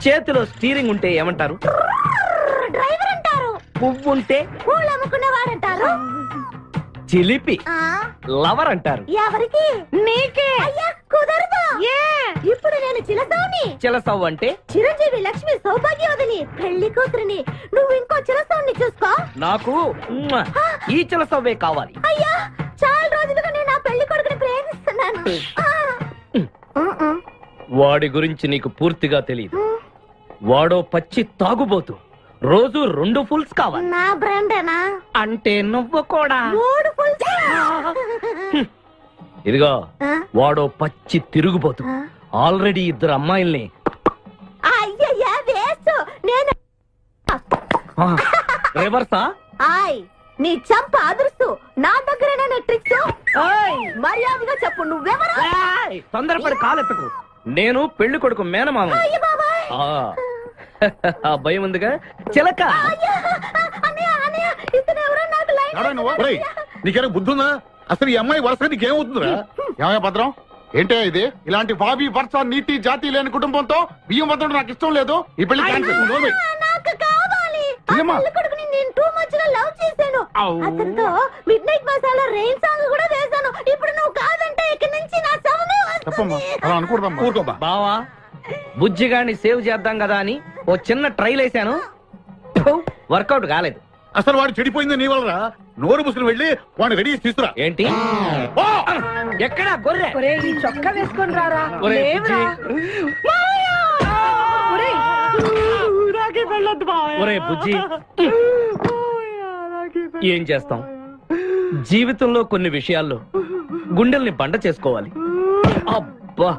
చేతిలో స్టీరింగ్ ఉంటే ఏమంటారు? డ్రైవర్ అంటారు. పువ్వు ఉంటే పూలు అమ్ముకునేవాడంటారు. చిలిపి లవర్ అంటారు. ఎవరికి? నీకే. అయ్యా కుదరదు. ఇప్పుడు నేను చిలసౌని. చిలసవ్వు అంటే చిరంజీవి లక్ష్మి సౌభాగ్యవతిని, పెళ్లి కూతురిని. నువ్వు ఇంకో చిలసౌని చూసుకో. నాకు ఈ చిలసవ్వే కావాలి. అయ్యా, చాలా రోజులుగా నేను నా పెళ్లి కొడుకుని ప్రేమిస్తున్నాను. వాడి గురించి నీకు పూర్తిగా తెలియదు. వాడో పచ్చి తాగుబోతు, రోజు 2 ఫుల్స్ కావాలి. నా బ్రాండేనా? అంటే నువ్వు కూడా 3 ఫుల్స్. ఇదిగో వాడో పచ్చి తిరుగుబోతు. ఆల్రెడీ 2 అమ్మాయిల్ని. అయ్యయ్యా వేస్ట్. నేను రివర్సా? నీ చంప అదురుస్తూ నా దగ్గరేనా ట్రిక్స్? మర్యాదగా చెప్పు నువ్వెవరు? తొందరపడి కాలెత్తకు. నేను పెళ్లి కొడుకు మేనమామ. ఆ భయం ఉందిగా చిలక. నీకేనా బుద్ధుందా? అసలు ఈ అమ్మాయి వరుస నీకేమవుతుందిరా? ఏమయ్య భద్రం, ఏంటే ఇది? ఇలాంటి బాబీ పర్స నీతి జాతి లేని కుటుంబంతో బియ్యం భద్రం నాకు ఇష్టం లేదు. ఈ పెళ్లి క్యాన్సిల్. నాకు కావాలి. పెళ్లి కొడుకుని నేను టూ మచ్ గా లవ్ చేశాను. అతనితో mid night masala rain song కూడా వేశాను. ఇప్పుడు నువ్వు కాదంటే ఇక్కడి నుంచి నా సౌమే వస్తుంది. బావా, బుజ్జిగాన్ని సేవ్ చేద్దాం కదా అని ఓ చిన్న ట్రైల్ వేసాను. వర్కౌట్ కాలేదు. అసలు వాడు చెడిపోయింది నీ వల్ల. నోరు ముసుకుని వెళ్ళి వాడిని రెడీ చేసి తీసుకురా. ఏంటి? ఎక్కడా గొర్రె? ఈ చొక్కా వేసుకొని రారా. ఒరే బుజ్జి, ఏం చేస్తాం? జీవితంలో కొన్ని విషయాల్లో గుండెల్ని బండ చేసుకోవాలి. అబ్బా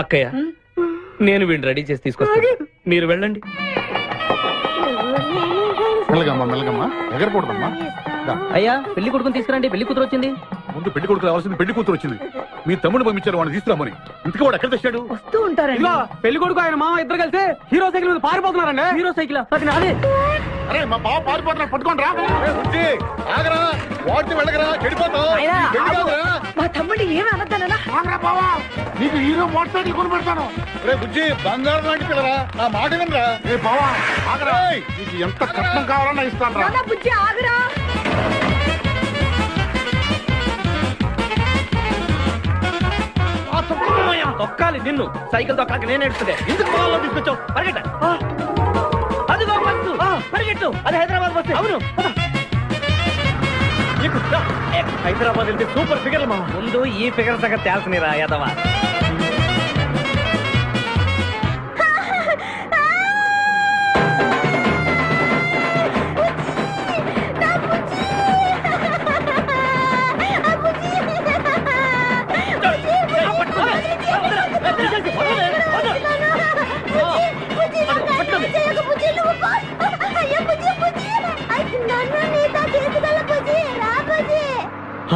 అక్కయ్య, నేను వీడిని రెడీ చేసి తీసుకొస్తాను. మీరు వెళ్ళండి. మెల్లగమ్మా మెల్లగమ్మా, ఎగరకూడదమ్మా. అయ్యా, పెళ్లి కొడుకుని తీసుకురండి. పెళ్లి కూతురు వచ్చింది. ముందు పెళ్లి కొడుకు రావాల్సింది పెళ్లి కూతురు వచ్చింది. మీ తమ్ముడు పంపించారు వాడిని తీసుకురామని. ఇంతకీ వాడు ఎక్కడ తెచ్చాడు? వస్తూ ఉంటారండి. పెళ్లి కొడుకు ఆయన మామ ఇద్దరు కలిసి హీరో సైకిల్ మీద పారిపోతున్నారండి. హీరో సైకిల్ అదే. అరే మా బావ పారిపోతున్నా, పట్టుకోండి రా. ఆగరా, వాటిని వెళ్ళగరా, చెడిపోతావు. మా తమ్ముడు ఏమి అనద్దనా? నీకు హీరో మోటార్ సైకిల్ కొని పెడతాను. రే బుజ్జి, బంగారం లాంటి పిల్లరా, నా మాట వినరా. రే బావా ఆగరా, నీకు ఎంత కట్నం కావాలన్నా ఇస్తాను రా. బుజ్జి ఆగురా. తొక్కాలి నిన్ను. సైకిల్ తొక్కాక నేను ఎడుతుండే. ఎందుకు పొలంలో తీసుకొచ్చావు? పరిగెట్ట. అదిగో బస్సు, పరిగెట్టు. అది హైదరాబాద్ బస్సు. అవును, హైదరాబాద్ వెళ్తే సూపర్ ఫిగర్ మా. ముందు ఈ ఫిగర్ సగం తేల్చనిరా యాదవా.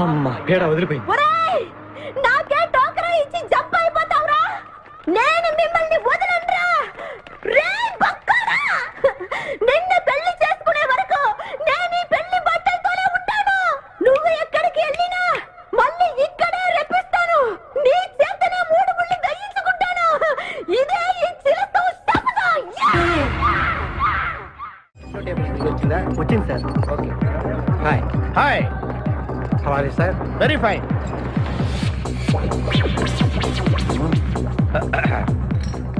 అమ్మా, పేడ వదిలిపోయింది. నాకే టోకరా ఇచ్చి జంప్ అయిపోతావురా. నేను మిమ్మల్ని వదలనురా. రే బక్కరా, నిన్ను పెళ్లి చేసుకునే వరకు నేను ఈ పెళ్లి బట్టలతోనే ఉంటాను. నువ్వు ఎక్కడికి వెళ్ళినా మళ్ళీ ఇక్కడే రెప్పిస్తాను. నీ చేతనే 3 ముళ్ళు దయించుకుంటాను. ఇదే ఈ చిలతో శపథం. వచ్చింది సార్. ఓకే. హాయ్ హాయ్, హవాలే సార్. Very fine.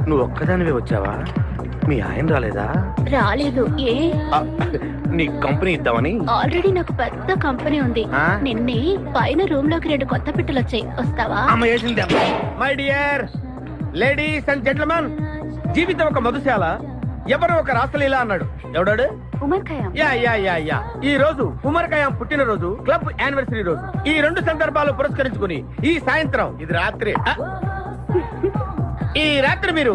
నువ్వు ఒక్కదానివే వచ్చావా? మీ ఆయన రాలేదా? రాలేదు. ఏ? నీ కంపెనీ ఇద్దామని. ఆల్రెడీ నాకు పెద్ద కంపెనీ ఉంది. నిన్నే పైన రూమ్ లోకి 2 కొత్త పిట్టలు వచ్చాయి. వస్తావా? My dear ladies and gentlemen, జీవితం ఒక మధుశాల. ఎవరో ఒక రాసలీలా అన్నాడు. ఎవడాడు? Omar Khayyam. Yeah yeah yeah yeah. ఈ రోజు ఉమర్ ఖయాం పుట్టినరోజు, క్లబ్ యానివర్సరీ రోజు. ఈ 2 సందర్భాలు పురస్కరించుకుని ఈ సాయంత్రం, ఇది రాత్రి, ఈ రాత్రి మీరు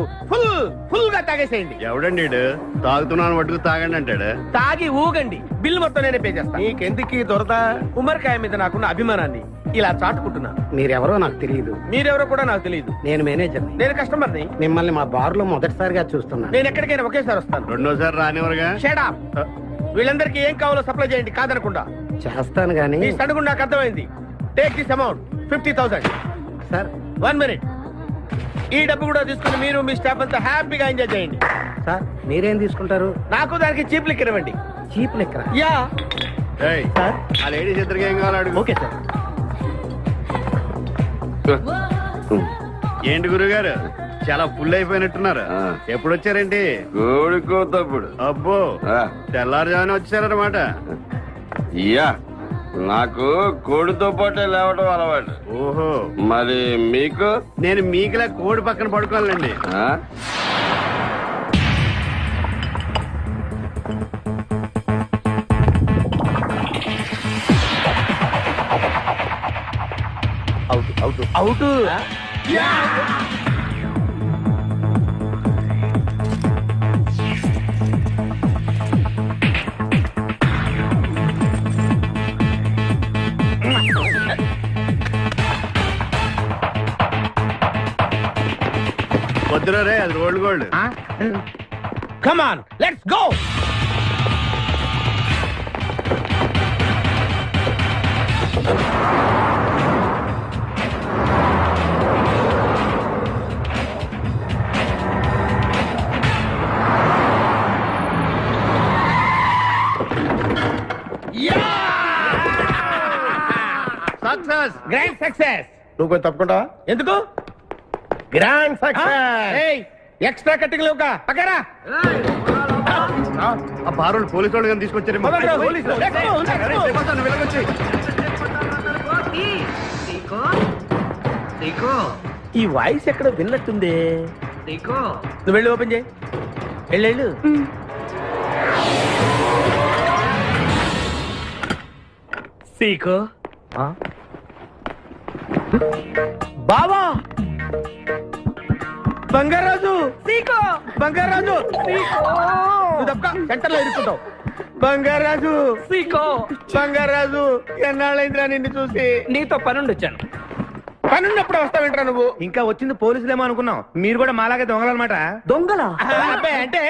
ఫుల్ గా తాగేసేయండి. ఎవడండి తాగుతున్నాను మటుకు తాగండి అంటాడు. తాగి ఊగండి, బిల్ మొత్తం నేనే పే చేస్తాను. నీకెందుకు దొరద? ఉమర్ ఖయాం మీద నాకున్న అభిమానాన్ని ఇలా చాటుకుంటున్నా. మీరెవరో నాకు తెలియదు. మీరెవరో కూడా నాకు తెలియదు. నేను మేనేజర్. నేను కస్టమర్ని. మిమ్మల్ని మా బార్ లో మొదటిసారిగా చూస్తున్నా. నేను ఎక్కడికైనా ఒకేసారి వస్తాను. రెండోసారి రానివరుగా. Shut up. వీళ్ళందరికీ ఏం కావాలో సప్లై చేయండి, కాదనకుండా. చేస్తాను గానీ ఈ సడుగు నాకు అర్థమైంది. Take this amount 50,000. Sir 1 minute. ఈ డబ్బు కూడా తీసుకుని మీరు మీ స్టాఫ్ అంతా హ్యాపీగా ఎంజాయ్ చేయండి. సార్ మీరేం తీసుకుంటారు? నాకు దానికి చీప్ లిక్కర్ ఇవ్వండి. చీప్ లెక్కరా? యా. సార్ ఆ లేడీస్ ఇద్దరికి ఏం కావాలి అడుగు. Okay sir. ఏంటి గురుగారు, చాలా ఫుల్ అయిపోయినట్టున్నారు. ఎప్పుడు వచ్చారేంటి? కోడికోతప్పుడు. అబ్బో, తెల్లారుజామున వచ్చారన్నమాట. ఇయ్యా, నాకు కోడితో పాటే లేవటం అలవాటు. ఓహో, మరి మీకు? నేను మీకులా కోడి పక్కన పడుకోవాలండి. అవుట్ వద్దురా రే అది rolled gold. Come on let's go. Success. Grand success. నువ్వు కొంచెం తప్పుకుంటావా? ఎందుకు? Grand success. ఎక్స్ట్రా కట్టింగ్ లేవుగా పక్కరా. ఆ బారోళ్ళు పోలీసు వాళ్ళు కానీ తీసుకొచ్చారేమో. ఈ వాయిస్ ఎక్కడ విన్నట్టుంది. నువ్వు వెళ్ళి ఓపెన్ చేయి. వెళ్ళు. సీకో బావా బంగారాజు. సీకో బంగారాజు. నువ్వు తప్ప సెంటర్లో ఇరుక్కుంటావు. బంగారాజు. సీకో బంగారాజు. ఎన్నాళ్ళైందిరా నిన్ను చూసి. నీతో పనుండి వచ్చాను. పనున్నప్పుడు వస్తావేంట్రా నువ్వు? ఇంకా వచ్చింది పోలీసులేమో అనుకున్నాం. మీరు కూడా మాలాగే దొంగలన్నమాట. దొంగల అంటే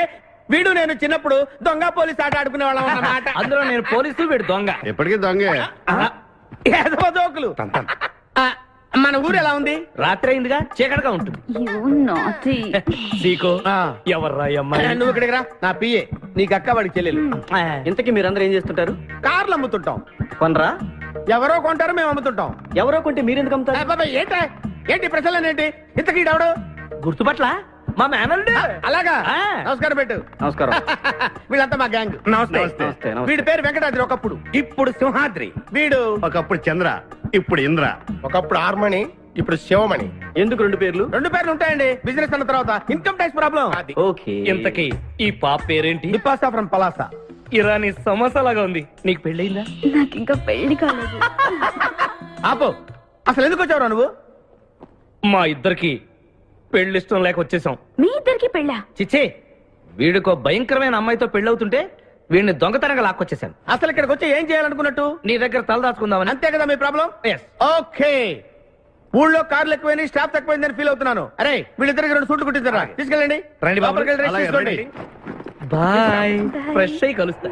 వీడు నేను చిన్నప్పుడు దొంగ పోలీస్ ఆట ఆడుకునే వాళ్ళం అన్నమాట. అందులో నేను పోలీసు, వీడు దొంగ. ఎప్పటికీ దొంగే. ఏదో జోకులు. మన ఊరు ఎలా ఉంది? రాత్రి అయిందిగా, చీకటిగా ఉంటుంది. ఎవర్రా అమ్మాయి? నువ్వు ఇక్కడికి రా. నా పిఏ. నీకు అక్క, వాడికి చెల్లెలు. ఇంతకీ మీరందరూ ఏం చేస్తుంటారు? కార్లు అమ్ముతుంటాం. కొనరా? ఎవరో కొంటారు, మేము అమ్ముతుంటాం. ఎవరో కొంటే మీరెందుకు అమ్ముతారు? ఏంటి ప్రశ్నలేంటి? ఇంతకీ ఎవడు? గుర్తుపట్ల మా మేనల్డ్. అలాగా? నమస్కారం పెట్టు. నమస్కారం. వీళ్ళంతా మా గ్యాంగ్. నమస్తే. వీడి పేరు వెంకటాద్రి ఒకప్పుడు, ఇప్పుడు సింహాద్రి. వీడు ఒకప్పుడు చంద్ర, ఇప్పుడు ఇంద్ర. ఒకప్పుడు ఆర్మణి, ఇప్పుడు శివమణి. ఎందుకు రెండు పేర్లు? రెండు పేర్లు ఉంటాయండి. బిజినెస్ అన్న తర్వాత ఇన్కమ్ ట్యాక్స్ ప్రాబ్లం. ఓకే. ఇంతకీ ఈ పాప పేరేంటి? బిపాసా ఫ్రమ్ పలాసా. ఇరానీ సమోసా లాగా ఉంది. నీకు పెళ్ళయిందా? నాకు ఇంకా పెళ్లి కాలేదు. ఆపో. అసలు ఎందుకు వచ్చావురా నువ్వు? మా ఇద్దరికి పెళ్లి ఇష్టం లేక వచ్చేసాం. మీ ఇద్దరికి పెళ్ళా? చిచ్చే, వీడికో భయంకరమైన అమ్మాయితో పెళ్ళవుతుంటే వీడిని దొంగతనంగా లాక్కొచ్చేసాను. అసలు ఇక్కడికి వచ్చి ఏం చేయాలనుకున్నట్టు? నీ దగ్గర తలదాచుకుందామని. అంతే కదా మీ ప్రాబ్లం? ఓకే. ఊళ్ళో కార్లు ఎక్కువైంది, స్టాఫ్ తక్కువైందని ఫీల్ అవుతున్నాను. అరే వీళ్ళిద్దరికి రెండు సూట్లు కుట్టించారా? తీసుకెళ్ళండి. రండి. బాయ్. ఫ్రెష్ అయ్యి కలుస్తా.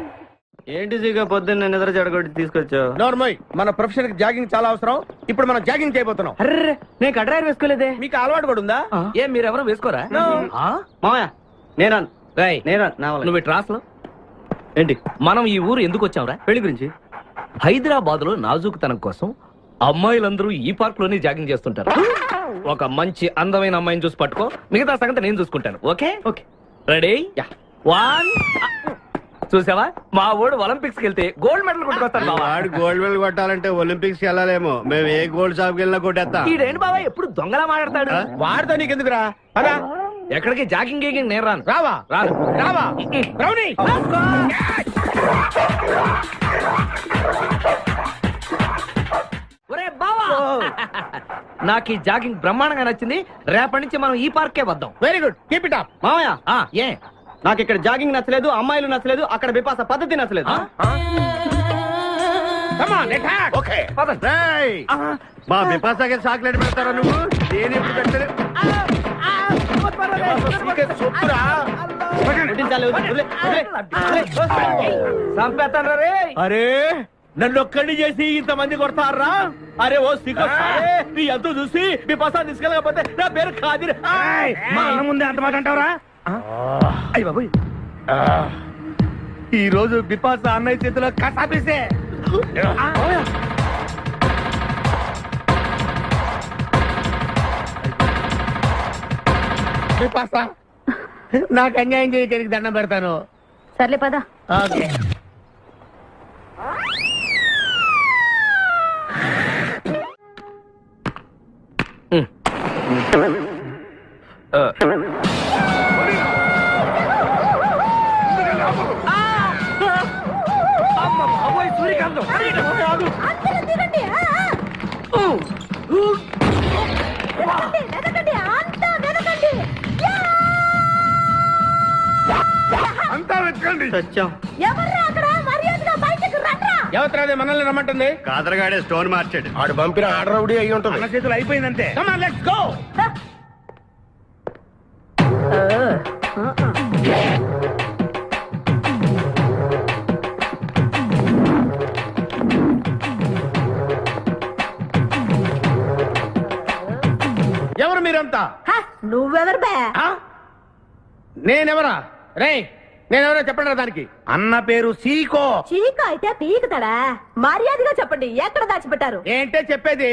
ఏంటి సీగా పొద్దున్న నిద్ర చెడగొట్టి తీసుకొచ్చావు? నోర్మోయ్, మన ప్రొఫెషన్ కి జాగింగ్ చాలా అవసరం. ఇప్పుడు మనం జాగింగ్ చేయబోతున్నాం. అర్రే, నేను కడ్రాయర్ వేసుకోలేదే. మీకు అలవాటు కూడా ఉందా? ఏం మీరెవరూ వేసుకోరా? మామయ్య నేనా? నువ్వు ఇటు రాసులో ఏంటి? మనం ఈ ఊరు ఎందుకు వచ్చావురా? పెళ్లి గురించి. హైదరాబాద్ లో నాజూకుతనం కోసం అమ్మాయిలందరూ ఈ పార్క్ లోనే జాగింగ్ చేస్తుంటారు. ఒక మంచి అందమైన అమ్మాయిని చూసి పట్టుకో, మిగతా సంగతి నేను చూసుకుంటాను. ఓకే? ఓకే. రెడీ? 1. చూసావా, మా వాడు ఒలింపిక్స్ కి వెళ్తే గోల్డ్ మెడల్ కొట్టుకొస్తాను. వాడు గోల్డ్ మెడల్ కొట్టాలంటే ఒలింపిక్స్ కి వెళ్ళాలేమో. మేము ఏ గోల్డ్ షాప్ కి వెళ్ళినా కొట్టేస్తాం. ఈడేంటి బాబా ఎప్పుడు దొంగలా మాట్లాడతాడు? వాడితో నీకెందుకురా? పదా. ఎక్కడికి జాగింగ్ గీగింగ్ నేను రాను. రావా? రావా? రౌడీ. ఒరే బావా, నాకు ఈ జాగింగ్ బ్రహ్మాండంగా నచ్చింది. రేపటి నుంచి మనం ఈ పార్కే వద్దాం. Very good, keep it up. మామయ్య, ఏ నాకు ఇక్కడ జాగింగ్ నచ్చలేదు, అమ్మాయిలు నచ్చలేదు, అక్కడ బిపాస పద్ధతి నచ్చలేదు. మా బిపాసాకి చాక్లెట్ పెడతారా నువ్వు? నేను ఎప్పుడు పెట్టలేదు. అరే నన్ను ఒక్కడిని చేసి ఇంతమంది కొడతారా? అరే ఓ సిగ్గు, నీ ఎంత చూసి బిపాసా తీసుకెళ్ళకపోతే నా పేరు ఖాదిర్. మా అన్న ముందే అంత మాట అంటావరా? అయ్య బాబోయ్, ఈ రోజు బిపాసా అన్నయ్య చేతిలో కసాపిసే. బిపాసా, నాకు అన్యాయం చేయడానికి దండం పెడతాను. సర్లే పద. ఓకే. అందరూ దిగండి. వెనకండి, అంతా వెనకండి. అంతా వెతకండి. ఎవర్రా అక్కడ? మర్యాదగా బయటకు రండ్రా. ఎవరిది మనల్ని రమ్మంటుంది? కాదరగాడే స్టోన్ మార్చాడు. ఆడు పంపిన ఆర్డర్ రౌడీ అయి ఉంటుంది. మన చేతులు అయిపోయిందంటే. Come on, let's go. ఎవరు మీరంతా? నువ్వెవరు బే? నేనెవరా? రే నేనెవరో చెప్పండి దానికి. అన్న పేరు సీకో. చీక అయితే పీకుతాడా? మర్యాదగా చెప్పండి, ఎక్కడ దాచిపెట్టారు? ఏంటే చెప్పేది?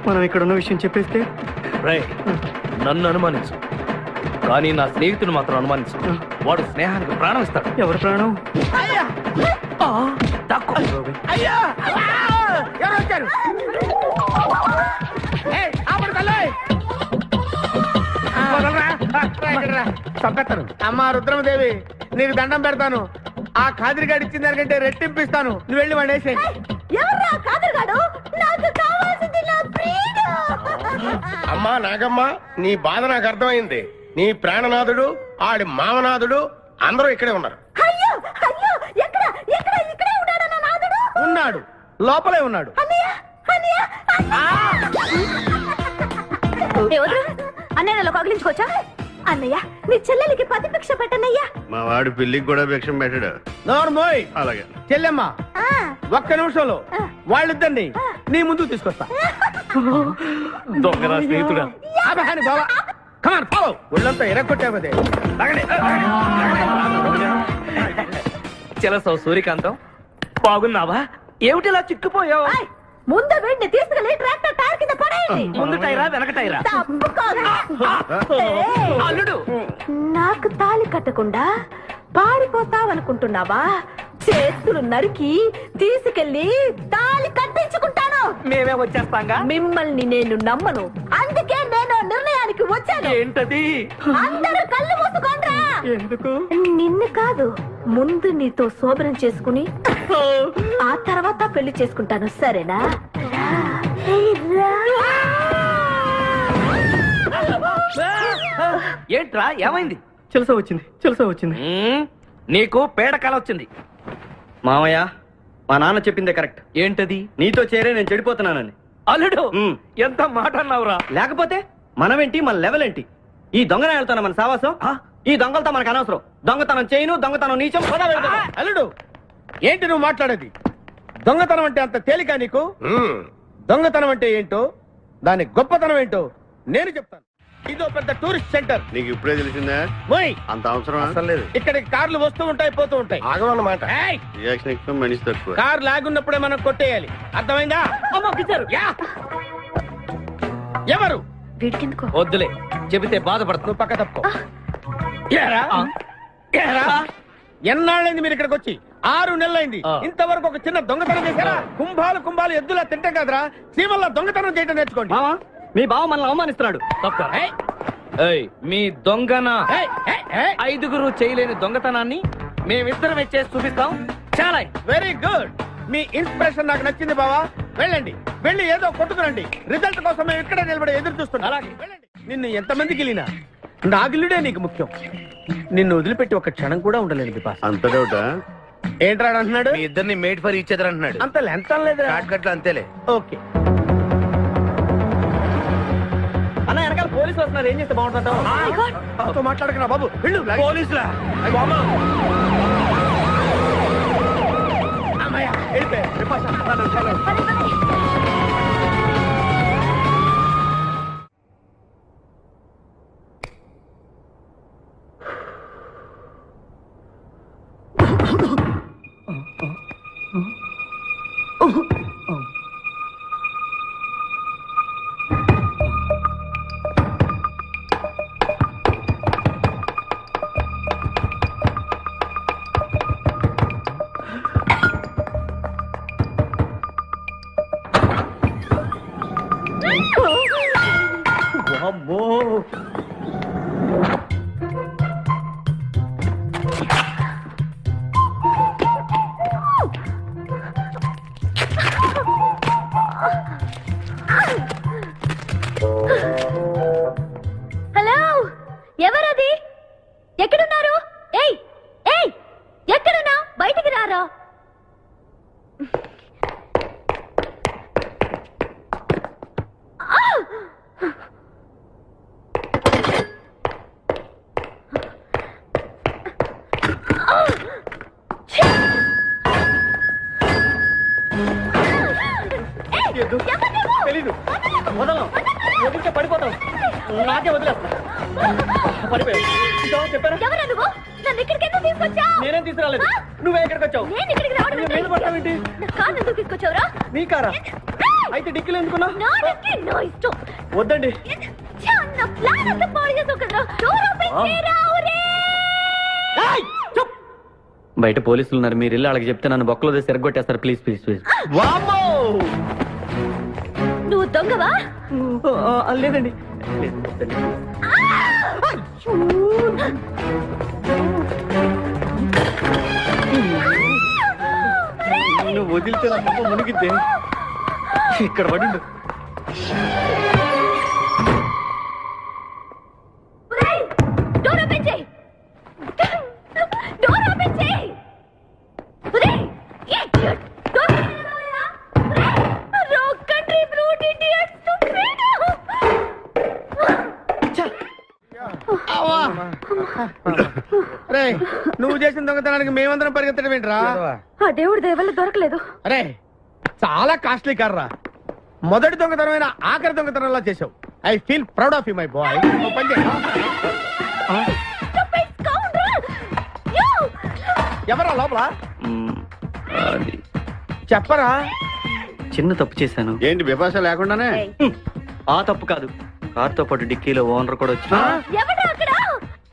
మనం ఇక్కడ ఉన్న విషయం చెప్పేస్తే నన్ను అనుమానించు, కానీ నా స్నేహితుడు మాత్రం అనుమానించు. వాడు స్నేహానికి ప్రాణం ఇస్తాడు. ఎవరి ప్రాణం? అయ్యా ఎవరు వచ్చారు? చంపేస్తాను. అమ్మా రుద్రమదేవి, నీకు దండం పెడతాను. ఆ ఖాదిరిగాడు ఇచ్చిన దానికంటే రెట్టింపిస్తాను. నువ్వు వెళ్ళి వాడు వేసే. ఎవర్రా కాదరుగాడు? నాకు కావాల్సింది నా ప్రియుడు. అమ్మా నాగమ్మ, నీ బాధ నాకు అర్థమైంది. నీ ప్రాణనాథుడు, ఆడి మామనాథుడు అందరూ ఇక్కడే ఉన్నారు. అయ్యో అయ్యో, ఎక్కడ ఎక్కడ? ఇక్కడే ఉన్నాడు నా నాథుడు. ఉన్నాడు, లోపలే ఉన్నాడు. అన్నయ్య అన్నయ్య అన్నయ్యలో కగిలించుకోవచ్చా? అన్నయ్య, నీ చెల్లెలికి పతి భిక్ష పెట్టనయ్యా. మా వాడు పిల్లికి కూడా భిక్షం పెట్టాడు. నోర్మోయ్. అలాగే చెల్లెమ్మ, ఒక్క నిమిషంలో వాళ్ళిద్దరిని నీ ముందుకు తీసుకొస్తా. దొంగరా స్నేహితుడా. ఒళ్ళంతా ఎరగొట్టామదే. చెలసవు సూర్యకాంతం, బాగున్నావా? ఏమిటిలా చిక్కుపోయావు? ముందు వీడిని తీసుకెళ్లి ట్రాక్టర్ టైర్ కింద పడేయండి. ముందు టైరా వెనక టైరా? అల్లుడు, నాకు తాళి కట్టకుండా పారిపోతావనుకుంటున్నావా? చేతులు నరికి తీసుకెళ్లి తాళి కట్టించుకుంటాను. మేమే వచ్చేస్తాంగా. మిమ్మల్ని నేను నమ్మను, అందుకే నేను నిర్ణయానికి వచ్చాను. ఏంటది? అందరూ కళ్ళు మూసుకోండ్రా. ఎందుకు? నిన్ను కాదు, ముందు నీతో శోభనం చేసుకుని ఆ తర్వాత పెళ్లి చేసుకుంటాను, సరేనా? ఏంట్రా ఏమైంది? చెలసా వచ్చింది. నీకు పేడకాల వచ్చింది. మామయ్య, మా నాన్న చెప్పిందే కరెక్ట్. ఏంటది? నీతో చేరే నేను చెడిపోతున్నానని. అల్లుడు, ఎంత మాట అన్నావురా? లేకపోతే మనమేంటి, మన లెవెల్ ఏంటి? ఈ దొంగన వెళ్తాను మన సావాసం. ఈ దొంగలతో మనకు అనవసరం. దొంగతనం చేయను, దొంగతనం నీచం. అల్లుడు, ఏంటి నువ్వు మాట్లాడేది? దొంగతనం అంటే అంత తేలిక నీకు? దొంగతనం అంటే ఏంటో, దాని గొప్పతనం ఏంటో నేను చెప్తాను. ఇదో పెద్ద టూరిస్ట్ సెంటర్. నీకు ఇప్పుడే తెలిసిందా? అంత అవసరం అసలు లేదు. ఇక్కడికి కార్లు వస్తూ ఉంటాయి, పోతూ ఉంటాయి. ఆగమన్నమాట. రియాక్షన్ ఎక్కువ, మనిషి తక్కువ. కార్ లాగున్నప్పుడే మనం కొట్టేయాలి, అర్థమైందా? ఎవరు? వీడికెందుకో వద్దులే, చెబితే బాధపడతావు. నువ్వు పక్క తప్పుకో. ఎన్నాళ్ళైంది మీరు ఇక్కడికి వచ్చి? 6 నెలలైంది. ఇంతవరకు ఒక చిన్న దొంగతనం చేశారా? కుంభాలు ఎద్దులా తింటాం కదరా. సీమల్లో దొంగతనం చేయటం నేర్చుకోండి. మీ బావ మనల్ని అవమానిస్తున్నాడు. మీ దొంగన 5గురు చేయలేని దొంగతనాన్ని మేమిద్దరమే చేసి చూపిస్తాం. చాలా వెరీ గుడ్. మీ ఇన్స్పిరేషన్ నాకు నచ్చింది బావా. వెళ్ళండి, వెళ్ళి ఏదో కొట్టుకురండి. రిజల్ట్ కోసం మేము ఇక్కడే నిలబడి ఎదురు చూస్తున్నాం. అలాగే వెళ్ళండి. నిన్ను ఎంతమందికి వెళ్ళినా నా గిల్లుడే నీకు ముఖ్యం. నిన్ను వదిలిపెట్టి ఒక క్షణం కూడా ఉండలేదు బిపాస్. అంత డౌటా? ఏంట్రా అంటున్నాడు? మీ ఇద్దరిని మేడ్ ఫర్ ఈచ్ అదర్ అంటున్నాడు. అంత లెంత్ లేదురా. షార్ట్కట్లు అంతేలే. ఓకే. అన్న, వెనకాల పోలీసులు వస్తున్నారు. ఏం చేస్తే బాగుంటుంటావు? మాట్లాడకున్నా బాబు. వెళ్ళు. పోలీసులా? అమ్మయ్య, వెళ్ళిపోయా. బిపాసా, చలో. అమ్మో హలో ఎవరది ఎక్కడున్నారు ఏయ్ ఏయ్ ఎక్కడున్నా బయటికి రారా తెలీదు వదలం వదిలితే పడిపోతాం నాకే వదిలేస్తా పడిపోయావు చెప్పారా ఎవరా నువ్వు నన్ను ఇక్కడికి ఎందుకు తీసుకొచ్చావు నేనేం తీసుకురాలేదు నువ్వే ఎక్కడికి వచ్చావు నేను ఇక్కడికి రావడం ఏంటి? నేను పడతావేంటి నా కారు ఎందుకు తీసుకొచ్చావురా నీ కారా అయితే డిక్కీలు ఎందుకున్నా నా డక్కి నా ఇష్టం వద్దండి నా ప్లాన్ అంతా పాడు చేసావు కదరా డోర్ ఓపెన్ చేయరా ఒరే బయట పోలీసులు ఉన్నారు మీరు ఇల్లు అలాగే చెప్తే నన్ను బొక్కలో సిరగొట్టేస్తారు ప్లీజ్ ప్లీజ్ ప్లీజ్ వామ్మో నువ్వు దొంగవా లేదండి నువ్వు వదిలితే నా పక్క మునిగిద్దే ఇక్కడ పడిండు డోర్ ఓపెన్ చేయి డోర్ ఓపెన్ చేయి ఒరే idiot door wrong country brute idiot stupid రే నువ్వు చేసిన దొంగతనానికి మేమందరం పరిగెత్తడం ఏంట్రా ఆ దేవుడి దయవల్ల దొరకలేదు అరే చాలా కాస్ట్లీ కార్రా మొదటి దొంగతనమైన ఆఖరి దొంగతనంలా చేసావు I feel proud of you my boy ఎవరా లోపల చెప్పరా చిన్న తప్పు చేశాను ఏంటి విభాష లేకుండానే ఆ తప్పు కాదు కారుతో పాటు డిక్కీలో ఓనర్ కూడా వచ్చి ఎవడా అక్కడ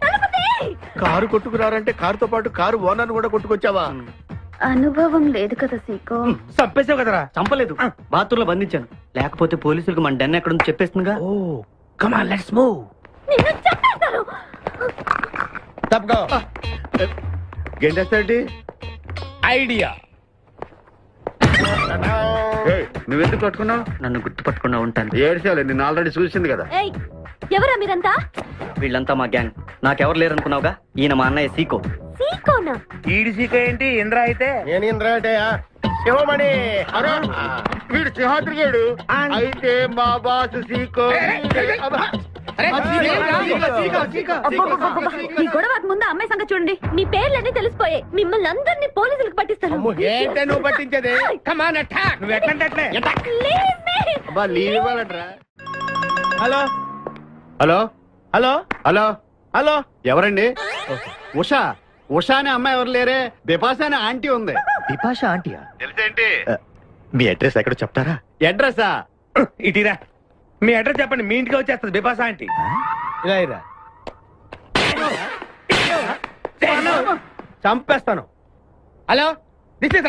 తలుపు తీయ్ కారు కొట్టుకురారంటే కారుతో పాటు కారు ఓనర్ కూడా కొట్టుకొచ్చావా అనుభవం లేదు కదా సీకో చంపేసావు కదరా చంపలేదు బాత్రూమ్ లో బంధించాను లేకపోతే పోలీసులకు మన డెన్ ఎక్కడ చెప్పేస్తుందిగా ఓ కమాన్ లెట్స్ మూవ్ నిన్ను చంపేస్తాను తప్పుకో గెంటేస్తాడు ఐడియా నువ్వెందుకు పట్టుకున్నావు నన్ను గుర్తుపట్టకుండా ఉంటాను ఏడ్చాలి నిన్ను ఆల్రెడీ చూసింది కదా ఏయ్ ఎవరా మీరంతా వీళ్ళంతా మా గ్యాంగ్ నాకెవరు లేరనుకున్నావుగా ఈయన మా అన్నయ్య సీకో సీకోనా ఈడి సీక ఏంటి ఇంద్ర అయితే నేను ఇంద్ర అయితే శివమణి వీడు సింహాద్రిగాడు అయితే మా బాస్ సీకో ఈ గొడవకు ముందు అమ్మాయి సంగతి చూడండి మీ పేర్లన్నీ తెలిసిపోయాయి మిమ్మల్ని అందరినీ పోలీసులకు పట్టిస్తాను ఏంటే నువ్వు పట్టించేది కమాన్ అటాక్ నువ్వు ఎట్లంటే Leave me! అబ్బా లీవ్ ఇవ్వాలంటరా hello hello hello hello hello ఎవరండి ఉషా ఉషా అనే అమ్మాయి ఎవరు లేరే బిపాసా అనే ఆంటీ ఉంది బిపాష ఆంటీయా తెలుసేంటి మీ అడ్రస్ ఎక్కడో చెప్తారా అడ్రస్సా ఇటీరా మీ అడ్రస్ చెప్పండి మీ ఇంటికి వచ్చేస్తుంది బిపాసా ఆంటీ ఇలా ఇరా చంపేస్తాను హలో దిస్ ఇస్